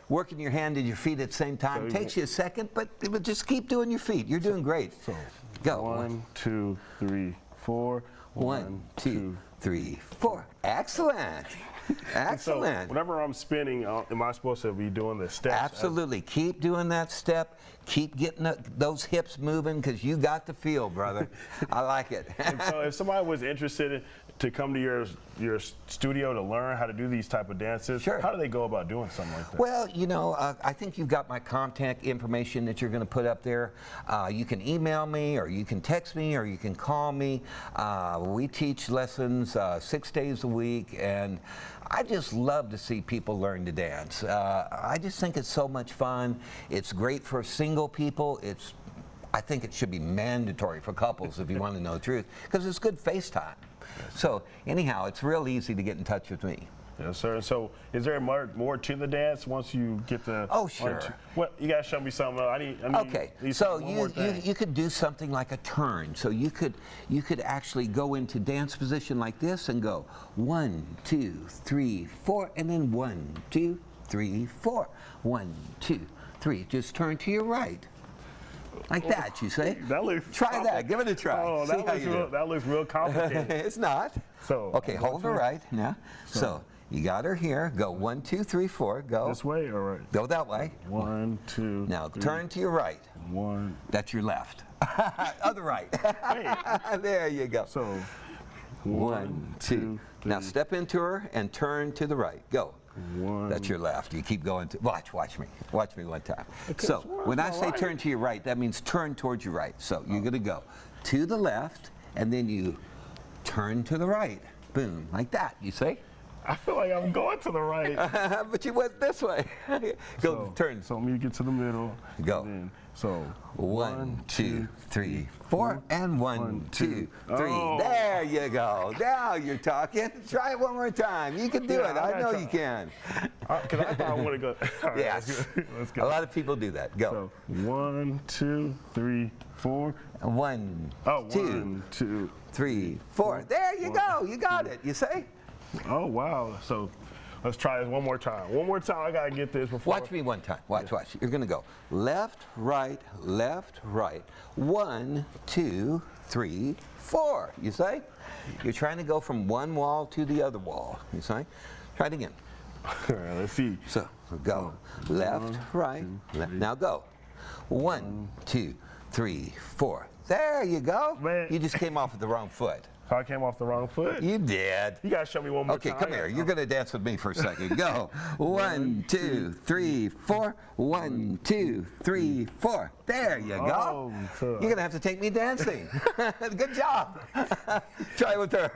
working your hand and your feet at the same time. So takes you a second, but just keep doing your feet. You're doing great. So go. 1, 2, 3, 4. 1, 2, 3, 4. Excellent. Excellent. So whenever I'm spinning, am I supposed to be doing the steps? Absolutely. Keep doing that step. Keep getting those hips moving because you got the feel, brother. I like it. And so if somebody was interested to come to your studio to learn how to do these type of dances, sure. How do they go about doing something like that? Well, you know, I think you've got my contact information that you're going to put up there. You can email me, or you can text me, or you can call me. We teach lessons 6 days a week, and I just love to see people learn to dance. I just think it's so much fun. It's great for single people. I think it should be mandatory for couples if you want to know the truth, because it's good FaceTime. So anyhow, it's real easy to get in touch with me. Yes, sir. So is there more to the dance once you get the? Oh, sure. What you gotta show me something. Okay. So you could do something like a turn. So you could actually go into dance position like this and go 1, 2, 3, 4, and then 1, 2, 3, 4. 1, 2, 3. Just turn to your right. Like that, you say? Try that. Give it a try. Oh, that looks real complicated. It's not. So okay, hold her right now. So you got her here. Go 1, 2, 3, 4. Go. This way or right? Go that way. 1, 2. Now turn to your right. 1. That's your left. Other right. There you go. So 1, 2, 3. Now step into her and turn to the right. Go. 1. That's your left. You keep going. Watch me. Watch me one time. Okay, so when I say turn to your right, that means turn towards your right. So you're going to go to the left, and then you turn to the right. Boom, like that. You see? I feel like I'm going to the right. But you went this way. Go, turn. So me get to the middle. Go. So 1, 2, 3, 4, and 1, 2, 3. Oh. There you go. Now you're talking. Try it one more time. You can do it. I know you can. Because I thought I want to go. Right, yes. Let's go. A lot of people do that. Go. So 1, 2, 3, 4. 1, 2, 3, 4. There you go. You got it. You say? Oh, wow. So let's try this one more time. One more time. I got to get this before. Watch me one time. Watch. You're going to go left, right, left, right. 1, 2, 3, 4. You say? You're trying to go from one wall to the other wall. You say? Try it again. All right, let's see. So go left, right, left. Now go. 1, 2, 3, 4. There you go. Man. You just came off with the wrong foot. So I came off the wrong foot? You did. You got to show me one more time. Okay, come here. You're going to dance with me for a second. Go. 1, 2, 3, 4. 1, 2, 3, 4. There you go. You're going to have to take me dancing. Good job. Try it with her.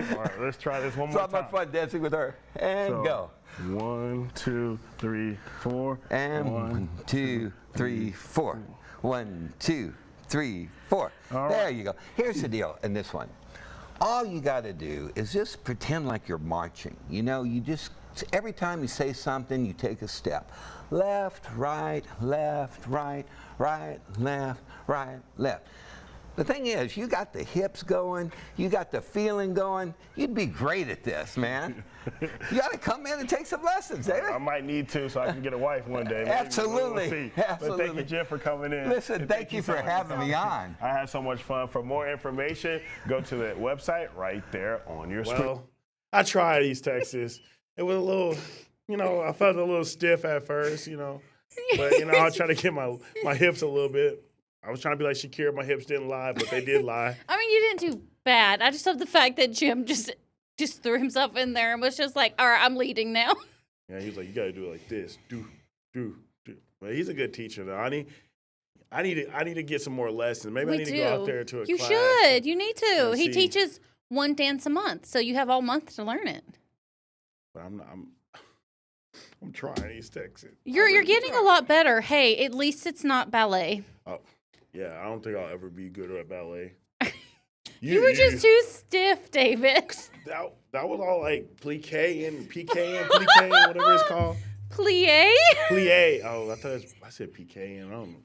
All right, let's try this one more time. It's not much fun dancing with her. And go. 1, 2, 3, 4. And 1, 2, 3, 4. 1, 2, 3, 4. There you go. Here's the deal in this one. All you got to do is just pretend like you're marching. You know, you just every time you say something, you take a step. Left, right, left, right, right, left, right, left. The thing is, you got the hips going, you got the feeling going. You'd be great at this, man. You got to come in and take some lessons, David. I might need to so I can get a wife one day. Maybe. Absolutely. We'll see. Absolutely. But thank you, Jim, for coming in. Listen, thank you for having me on. I had so much fun. For more information, go to the website right there on your screen. Well, I tried East Texas. It was a little, I felt a little stiff at first, But, I was trying to get my hips a little bit. I was trying to be like Shakira. My hips didn't lie, but they did lie. I mean, you didn't do bad. I just love the fact that Jim just threw himself in there and was just like, all right, I'm leading now. Yeah, he was like, you got to do it like this. Do. But he's a good teacher, though. I need to get some more lessons. Maybe I need to go out there to a class. You should. You need to. and He see. teaches one dance a month, so you have all month to learn it. But I'm trying East Texas. You're getting a lot better. Hey, at least it's not ballet. Oh, yeah, I don't think I'll ever be good at ballet. You were just too stiff, David. That was all like plié and PK and plié, whatever it's called. Plie? Plie. Oh, I said PK and I don't know.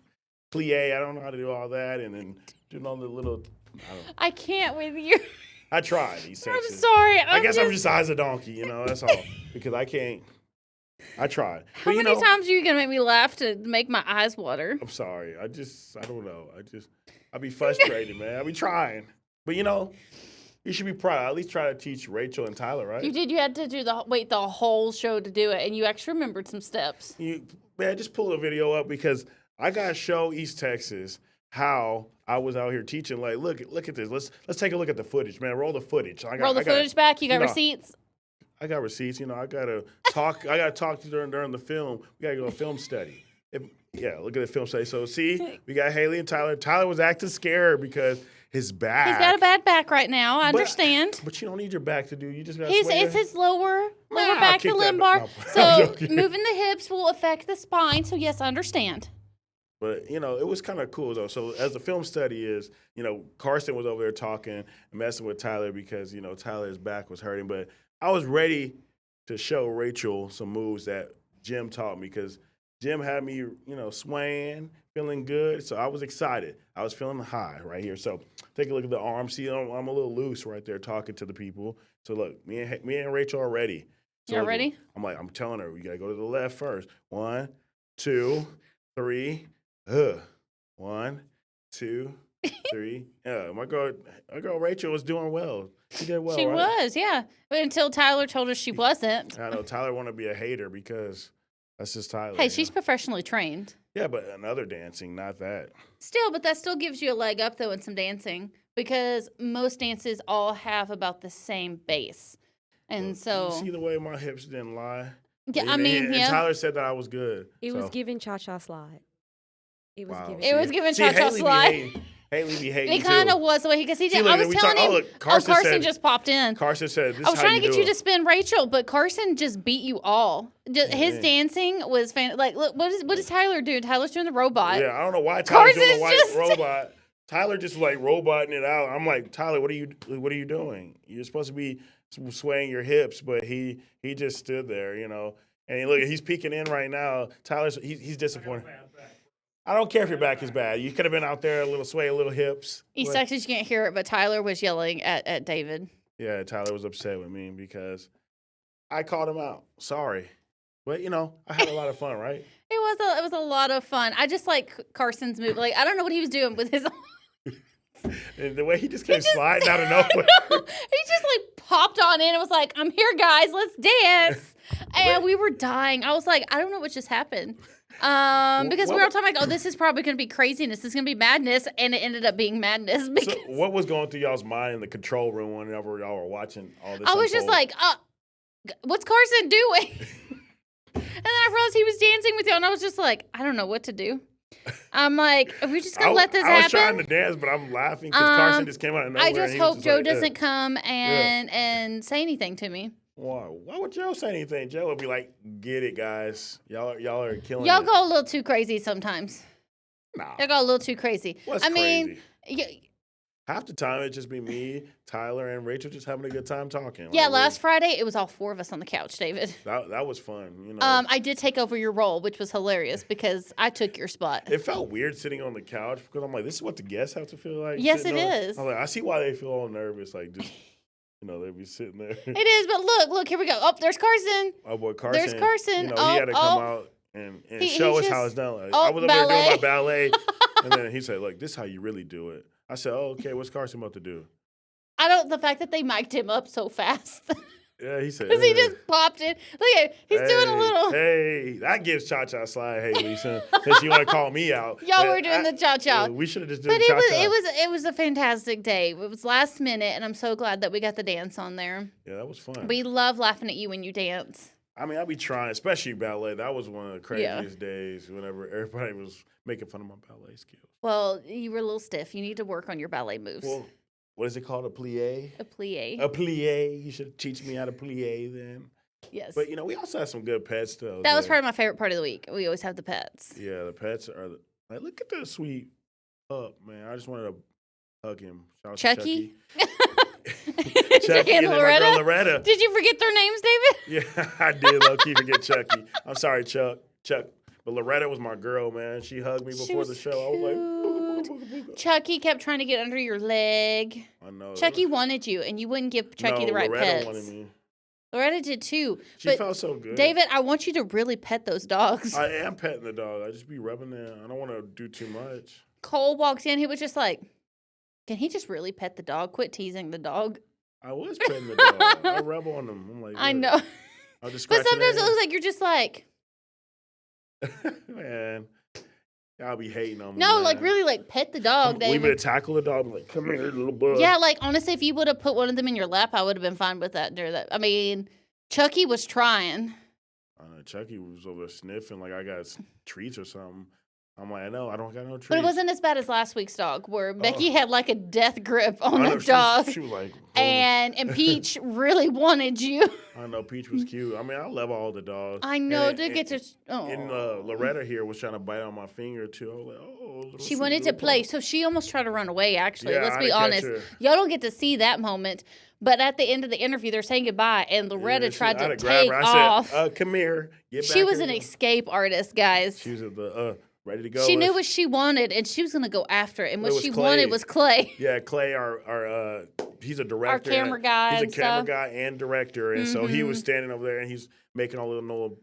Plie. I don't know how to do all that, and then doing all the little. I can't with you. I tried East I'm Texas. sorry. I guess I'm just eyes a donkey, that's all. Because I can't. I tried. How many times are you gonna make me laugh to make my eyes water? I'm sorry. I don't know. I be frustrated, man. I be trying. But you should be proud. I at least try to teach Rachel and Tyler, right? You did. You had to do the whole show to do it, and you actually remembered some steps. Just pull a video up because I gotta show East Texas how I was out here teaching. Like, look at this. Let's take a look at the footage, man. Roll the footage. Roll the footage back. You got receipts. I got receipts. I gotta talk. I gotta talk to during the film. We gotta go to film study. Look at the film study. So see, we got Haley and Tyler. Tyler was acting scared because his back. He's got a bad back right now. I understand. But you don't need your back to do. You just got. It's his lower back, the lumbar. So moving the hips will affect the spine. So yes, I understand. But it was kind of cool though. So as the film study is, Carson was over there talking and messing with Tyler because Tyler's back was hurting. But I was ready to show Rachel some moves that Jim taught me because Jim had me, swaying, feeling good. So I was excited. I was feeling high right here. So take a look at the arm. See, I'm a little loose right there talking to the people. So look, me and Rachel are ready. So You're ready? I'm telling her, we got to go to the left first. 1, 2, 3. 1, 2, 3. My girl Rachel was doing well. She did well. She right? was, yeah. But until Tyler told us she wasn't. I know Tyler want to be a hater because that's just Tyler. Hey, she's professionally trained. Yeah, but another dancing, not that. Still, but that still gives you a leg up though in some dancing because most dances all have about the same base, and so. You see the way my hips didn't lie. Yeah, and Tyler said that I was good. It was giving cha-cha slide. It was giving. It was giving cha-cha slide. Haley be hating. It kind of was the way because he did. I was telling him. Carson just popped in. Carson said, I was trying to get you to spin Rachel, but Carson just beat you all. His dancing was like, look, what does Tyler do? Tyler's doing the robot. Yeah, I don't know why Tyler's doing the white robot. Tyler just was like roboting it out. I'm like, Tyler, what are you doing? You're supposed to be swaying your hips, but he just stood there, And look, he's peeking in right now. Tyler's he's disappointed. I don't care if your back is bad. You could have been out there a little sway, a little hips. East Texas, you can't hear it, but Tyler was yelling at David. Yeah, Tyler was upset with me because I called him out. Sorry. But, I had a lot of fun, right? It was a lot of fun. I just like Carson's move. Like, I don't know what he was doing with his And the way he just came sliding out of nowhere. He just popped on in and was like, I'm here, guys. Let's dance. And we were dying. I was like, I don't know what just happened. Because we were all talking like, oh, this is probably going to be craziness. This is going to be madness. And it ended up being madness. So what was going through y'all's mind in the control room whenever y'all were watching all this? I was just like, what's Carson doing? And then I realized he was dancing with you. And I was just like, I don't know what to do. I'm like, are we just going to let this happen? I was trying to dance, but I'm laughing because Carson just came out of nowhere. I just hope Joe doesn't come and say anything to me. Why would Joe say anything? Joe would be like, "Get it, guys. Y'all are killing Y'all it." go a little too crazy sometimes. Nah. Y'all go a little too crazy. What's crazy? half the time it just be me, Tyler, and Rachel just having a good time talking. Yeah, Like, last Friday it was all 4 of us on the couch, David. that was fun. You know, I did take over your role, which was hilarious because I took your spot. it felt weird sitting on the couch because I'm like, this is what the guests have to feel like. Yes, sitting it on- is. I'm like, I see why they feel all nervous. Like, just they be sitting there. It is, but look, here we go. Oh, there's Carson. Oh boy, Carson. There's Carson. He Oh, had to come oh. out and He show us how just- it's done. Like, oh, I was up there doing my ballet. ballet, and then he said, "Look, this is how you really do it." I said, "Oh, okay. What's Carson about to do?" The fact that they mic'd him up so fast. Yeah, he said. Because he just popped it. Look at he's doing a little. Hey, that gives cha-cha slide. Hey, Lisa, since you want to call me out. Y'all But were doing the cha-cha. We should have just done But the cha-cha. it was a fantastic day. It was last minute, and I'm so glad that we got the dance on there. Yeah, that was fun. We love laughing at you when you dance. I mean, I be trying, especially ballet. That was one of the craziest days whenever everybody was making fun of my ballet skills. Well, you were a little stiff. You need to work on your ballet moves. Well, what is it called? A plie? A plie. A plie. You should teach me how to plie then. Yes. But, we also had some good pets, though. That was probably my favorite part of the week. We always have the pets. Yeah, the pets are like, look at that sweet pup, man. I just wanted to hug him. Shout out to Chucky? Chucky and and then my girl Loretta? Loretta. Did you forget their names, David? Yeah, I did low-key forget Chucky. I'm sorry, Chuck. But Loretta was my girl, man. She hugged me before the show. I was like, booga, booga, booga. Chucky kept trying to get under your leg. I know. Chucky wanted you, and you wouldn't give Chucky No, the right Loretta pets. wanted me. Loretta did too. She but felt so good. David, I want you to really pet those dogs. I am petting the dog. I just be rubbing them. I don't want to do too much. Cole walked in. He was just like, can he just really pet the dog? Quit teasing the dog. I was petting the dog. I rub on them. I'm like, I look. know. I'll just But scratch sometimes it their looks like you're just like, head. Man, y'all be hating on me. no, man. like really like pet the dog, We would David. tackle the dog. I'm like, come here, little bug. Yeah, like honestly, if you would have put one of them in your lap, I would have been fine with that. I mean, Chucky was trying. I know Chucky was over there sniffing like I got treats or something. I'm like, no, I don't got no treats. But it wasn't as bad as last week's dog, where Oh. Becky had like a death grip on I know, the dog. She was like, And Peach really wanted you. I know Peach was cute. I mean, I love all the dogs. I know, And- to get to. And Oh. Loretta here was trying to bite on my finger too. I was like, oh. little She sweet wanted to little play, pup. so she almost tried to run away, actually. Yeah, Let's I be had to catch honest. her. Y'all don't get to see that moment. But at the end of the interview, they're saying goodbye, and Loretta Yeah, tried I had to grab take her. I off. said, come here. Get She back was here. an escape artist, guys. She was at the ready to go. She knew what she wanted, and she was going to go after it. And what It was she Clay. wanted was Clay. Yeah, Clay, our he's a director. camera guy He's a and camera stuff. guy and director, and so he was Mhm. standing over there and he's making all little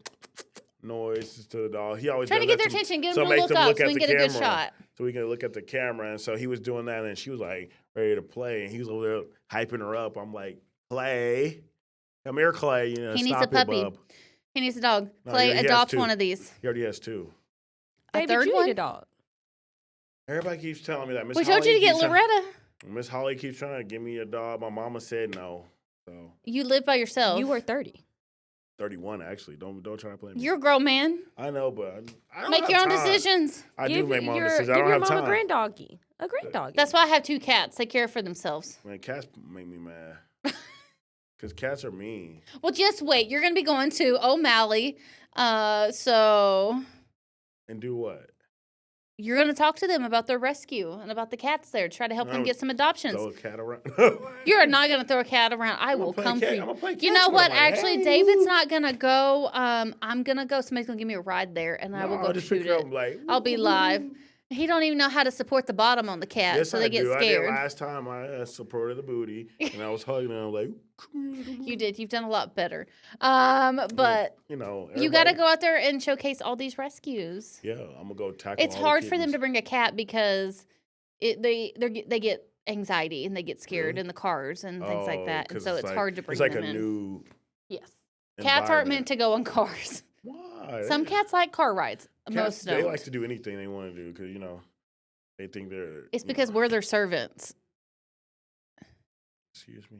noises to the dog. He always Trying to does get their that attention, get so them to makes look them up look so at we the can get a good camera. shot. So we can look at the camera, and so he was doing that, and she was like ready to play, and he was over there hyping her up. I'm like, Clay, come here, Clay. He needs stop a puppy. it, bub. He needs a dog. No, Clay, he has adopt two. one of these. He already has two. A David, third you one? need a dog. Everybody keeps telling me that. Miss We told Holly you to get keeps trying- Loretta. Miss Holly keeps trying to give me a dog. My mama said no. So You live by yourself. You were 30. 31 actually. Don't try to play me. You're a grown man. I know, but I don't Make have your own time. decisions. I do Give make my own your- decisions. I Give don't your have mom time. a grand doggy. A grand doggy. That's why I have 2 cats. They care for themselves. Man, cats make me mad. Because cats are mean. Well, just wait. You're going to be going to O'Malley. So And do what? you're going to talk to them about their rescue and about the cats there. Try to help them No, get some adoptions. Throw a cat around. You're not going to throw a cat around. I I'ma will play come cat- for you. I'ma play You catch know with what? them, like, Actually, hey, David's woo. not going to go. I'm going to go. Somebody's going to give me a ride there, and I will No, go I'll just pick shoot her it. up and like, I'll be live. He don't even know how to support the bottom on the cat, yes, so I they get do. scared. I did last time. I supported the booty, and I was hugging her. I'm like, come here, little You did. You've done a lot better. But you know, you got to everybody- go out there and showcase all these rescues. Yeah, I'm gonna go tackle. It's all the hard for them kittens. to bring a cat because they get anxiety and they get scared Really? in the cars and things like that, and 'cause so it's like, hard to bring It's like them a in. new. Yes, cats aren't environment. meant to go in cars. Why? Some cats like car rides. Cats, Most they don't. like to do anything they want to do because they think they're. It's because we're their servants. Excuse me.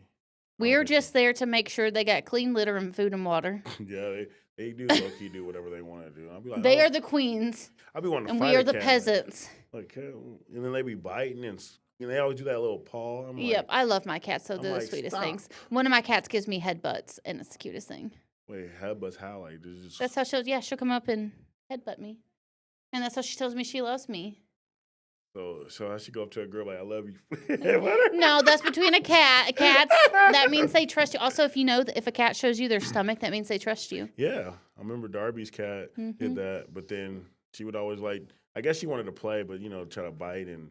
We're Okay. just there to make sure they got clean litter and food and water. Yeah, they do low key do whatever they want to do. I'll be like, They oh, are the queens, I'll be wanting to and fight we a are the cat, peasants. Like, and then they be biting and they always do that little paw. I'm like, Yep, I love my cats. So I'm they're the like, sweetest stop. things. One of my cats gives me headbutts, and it's the cutest thing. Wait, headbutts how? Like, this just That's how she'll come up and headbutt me, and that's how she tells me she loves me. So I should go up to a girl like, I love you. What? No, that's between a cat. Cats, that means they trust you. Also, if you know that if a cat shows you their stomach, that means they trust you. Yeah, I remember Darby's cat did that, but then she would always I guess she wanted to play, but try to bite and.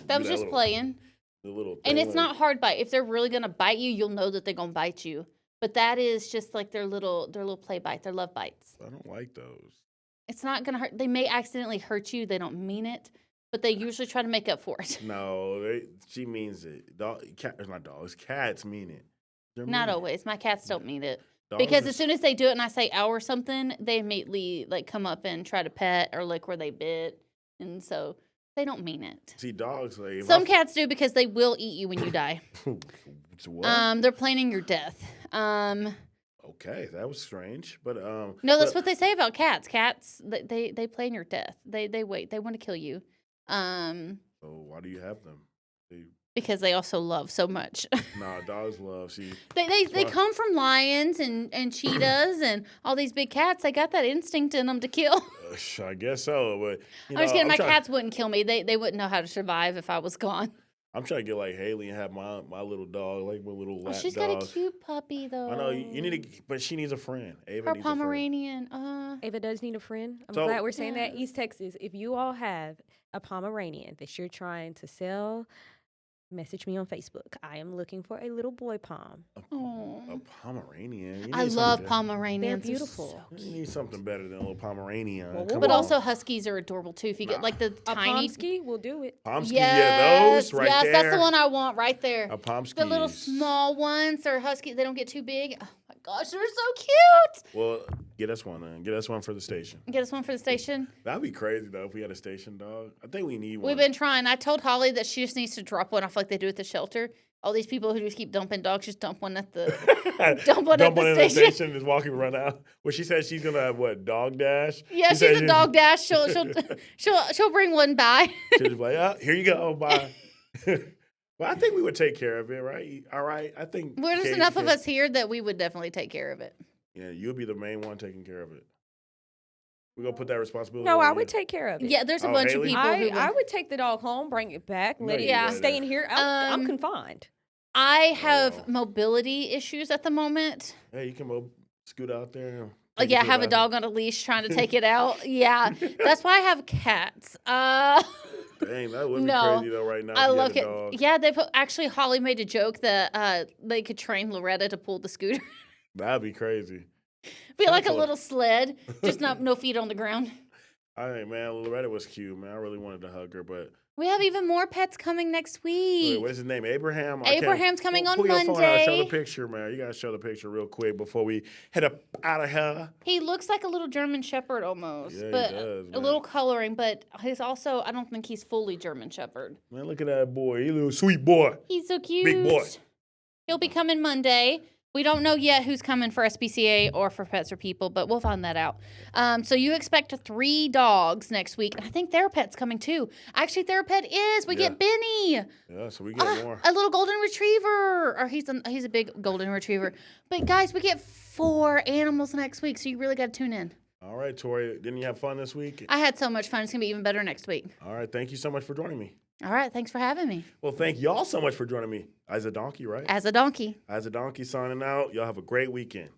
That do was just little- playing. The little And thing, it's not hard bite. If they're really gonna bite you, you'll know that they're gonna bite you. But that is just like their little play bites, their love bites. I don't like those. It's not gonna hurt. They may accidentally hurt you. They don't mean it, but they usually try to make up for it. No, she means it. Not dogs. Cats mean it. They're Not mean. always. My cats don't mean it. Dogs Because are as soon as they do it and I say ow or something, they immediately like come up and try to pet or lick where they bit. And so they don't mean it. See, dogs like if Some cats do because they will eat you when you die. What? They're planning your death. Okay, that was strange, but No, that's what they say about cats. Cats, they plan your death. They wait. They want to kill you. So why do you have them? Because they also love so much. Nah, dogs love. See, They come from lions and cheetahs and all these big cats. They got that instinct in them to kill. I guess so, but I'm just kidding. My cats wouldn't kill me. They wouldn't know how to survive if I was gone. I'm trying to get like Haley and have my little dog, like my little lap She's dog. got a cute puppy though. I know you need to, but she needs a friend. Ava Her needs a friend. Pomeranian. Ava does need a friend. I'm So- glad we're saying that. Yes. East Texas, if you all have a Pomeranian that you're trying to sell, message me on Facebook. I am looking for a little boy pom. A Pomeranian. You I need love something- Pomeranians. They're They're so beautiful. cute. You need something better than a little Pomeranian. Well, Come But on. also huskies are adorable too. If you get like the A tiny. Pomsky will do it. Pomsky, Yes, yeah, those right yes, there. that's the one I want right there. A Pomsky. The little small ones are husky. They don't get too big. Oh my gosh, they're so cute. Well, get us one then. Get us one for the station. Get us one for the station. That'd be crazy though if we had a station dog. I think we need one. We've been trying. I told Holly that she just needs to drop one off like they do at the shelter. All these people who just keep dumping dogs, just dump one at the dump one at the in the station. station and just walking run out. Well, she said she's gonna have what, dog dash? Yeah, She she's said a dog dash. She'll bring one by. She'll just be like, oh, here you go, bye. Well, I think we would take care of it, right? All right, I think There's Katie enough of can- us here that we would definitely take care of it. Yeah, you'll be the main one taking care of it. We're gonna put that responsibility. No, on I you. would take care of it. Yeah, there's a Oh, bunch Haley? of people I, who. I would take the dog home, bring it back, No, let it you Yeah. stay in here. I'm Um, confined. I have wow. mobility issues at the moment. Hey, you can scoot out there. and Oh, take it yeah, to the have a bathroom. dog on a leash trying to take it out. Yeah, that's why I have cats. Dang, that would be No. crazy though. Right now, I if you love had a it. dog. Yeah, actually Holly made a joke that they could train Loretta to pull the scooter. That'd be crazy. Be like a Sounds little sled, just no feet on the ground. I think, man, Loretta was cute, man. I really wanted to hug her, but We have even more pets coming next wait, week. what is his name? Abraham. I can't- Abraham's coming on pull your phone out. Show the Monday. picture, man. You gotta show the picture real quick before we head up out of here. He looks like a little German Shepherd almost, Yeah, he but does, a man. little coloring. But he's also, I don't think he's fully German Shepherd. Man, look at that boy. He a little sweet boy. He's so cute. boy. He'll be coming Monday. We don't know yet who's coming for SPCA or for Pets for People, but we'll find that out. So you expect 3 dogs next week. And I think Therapet's coming too. Actually, Therapet is. We Yeah. get Benny. Yeah, so we get more. A little golden retriever. Or he's a big golden retriever. But guys, we get 4 animals next week, so you really got to tune in. All right, Tori. Didn't you have fun this week? I had so much fun. It's going to be even better next week. All right, thank you so much for joining me. All right. Thanks for having me. Well, thank y'all so much for joining me. As a donkey, right? As a donkey. As a donkey signing out. Y'all have a great weekend.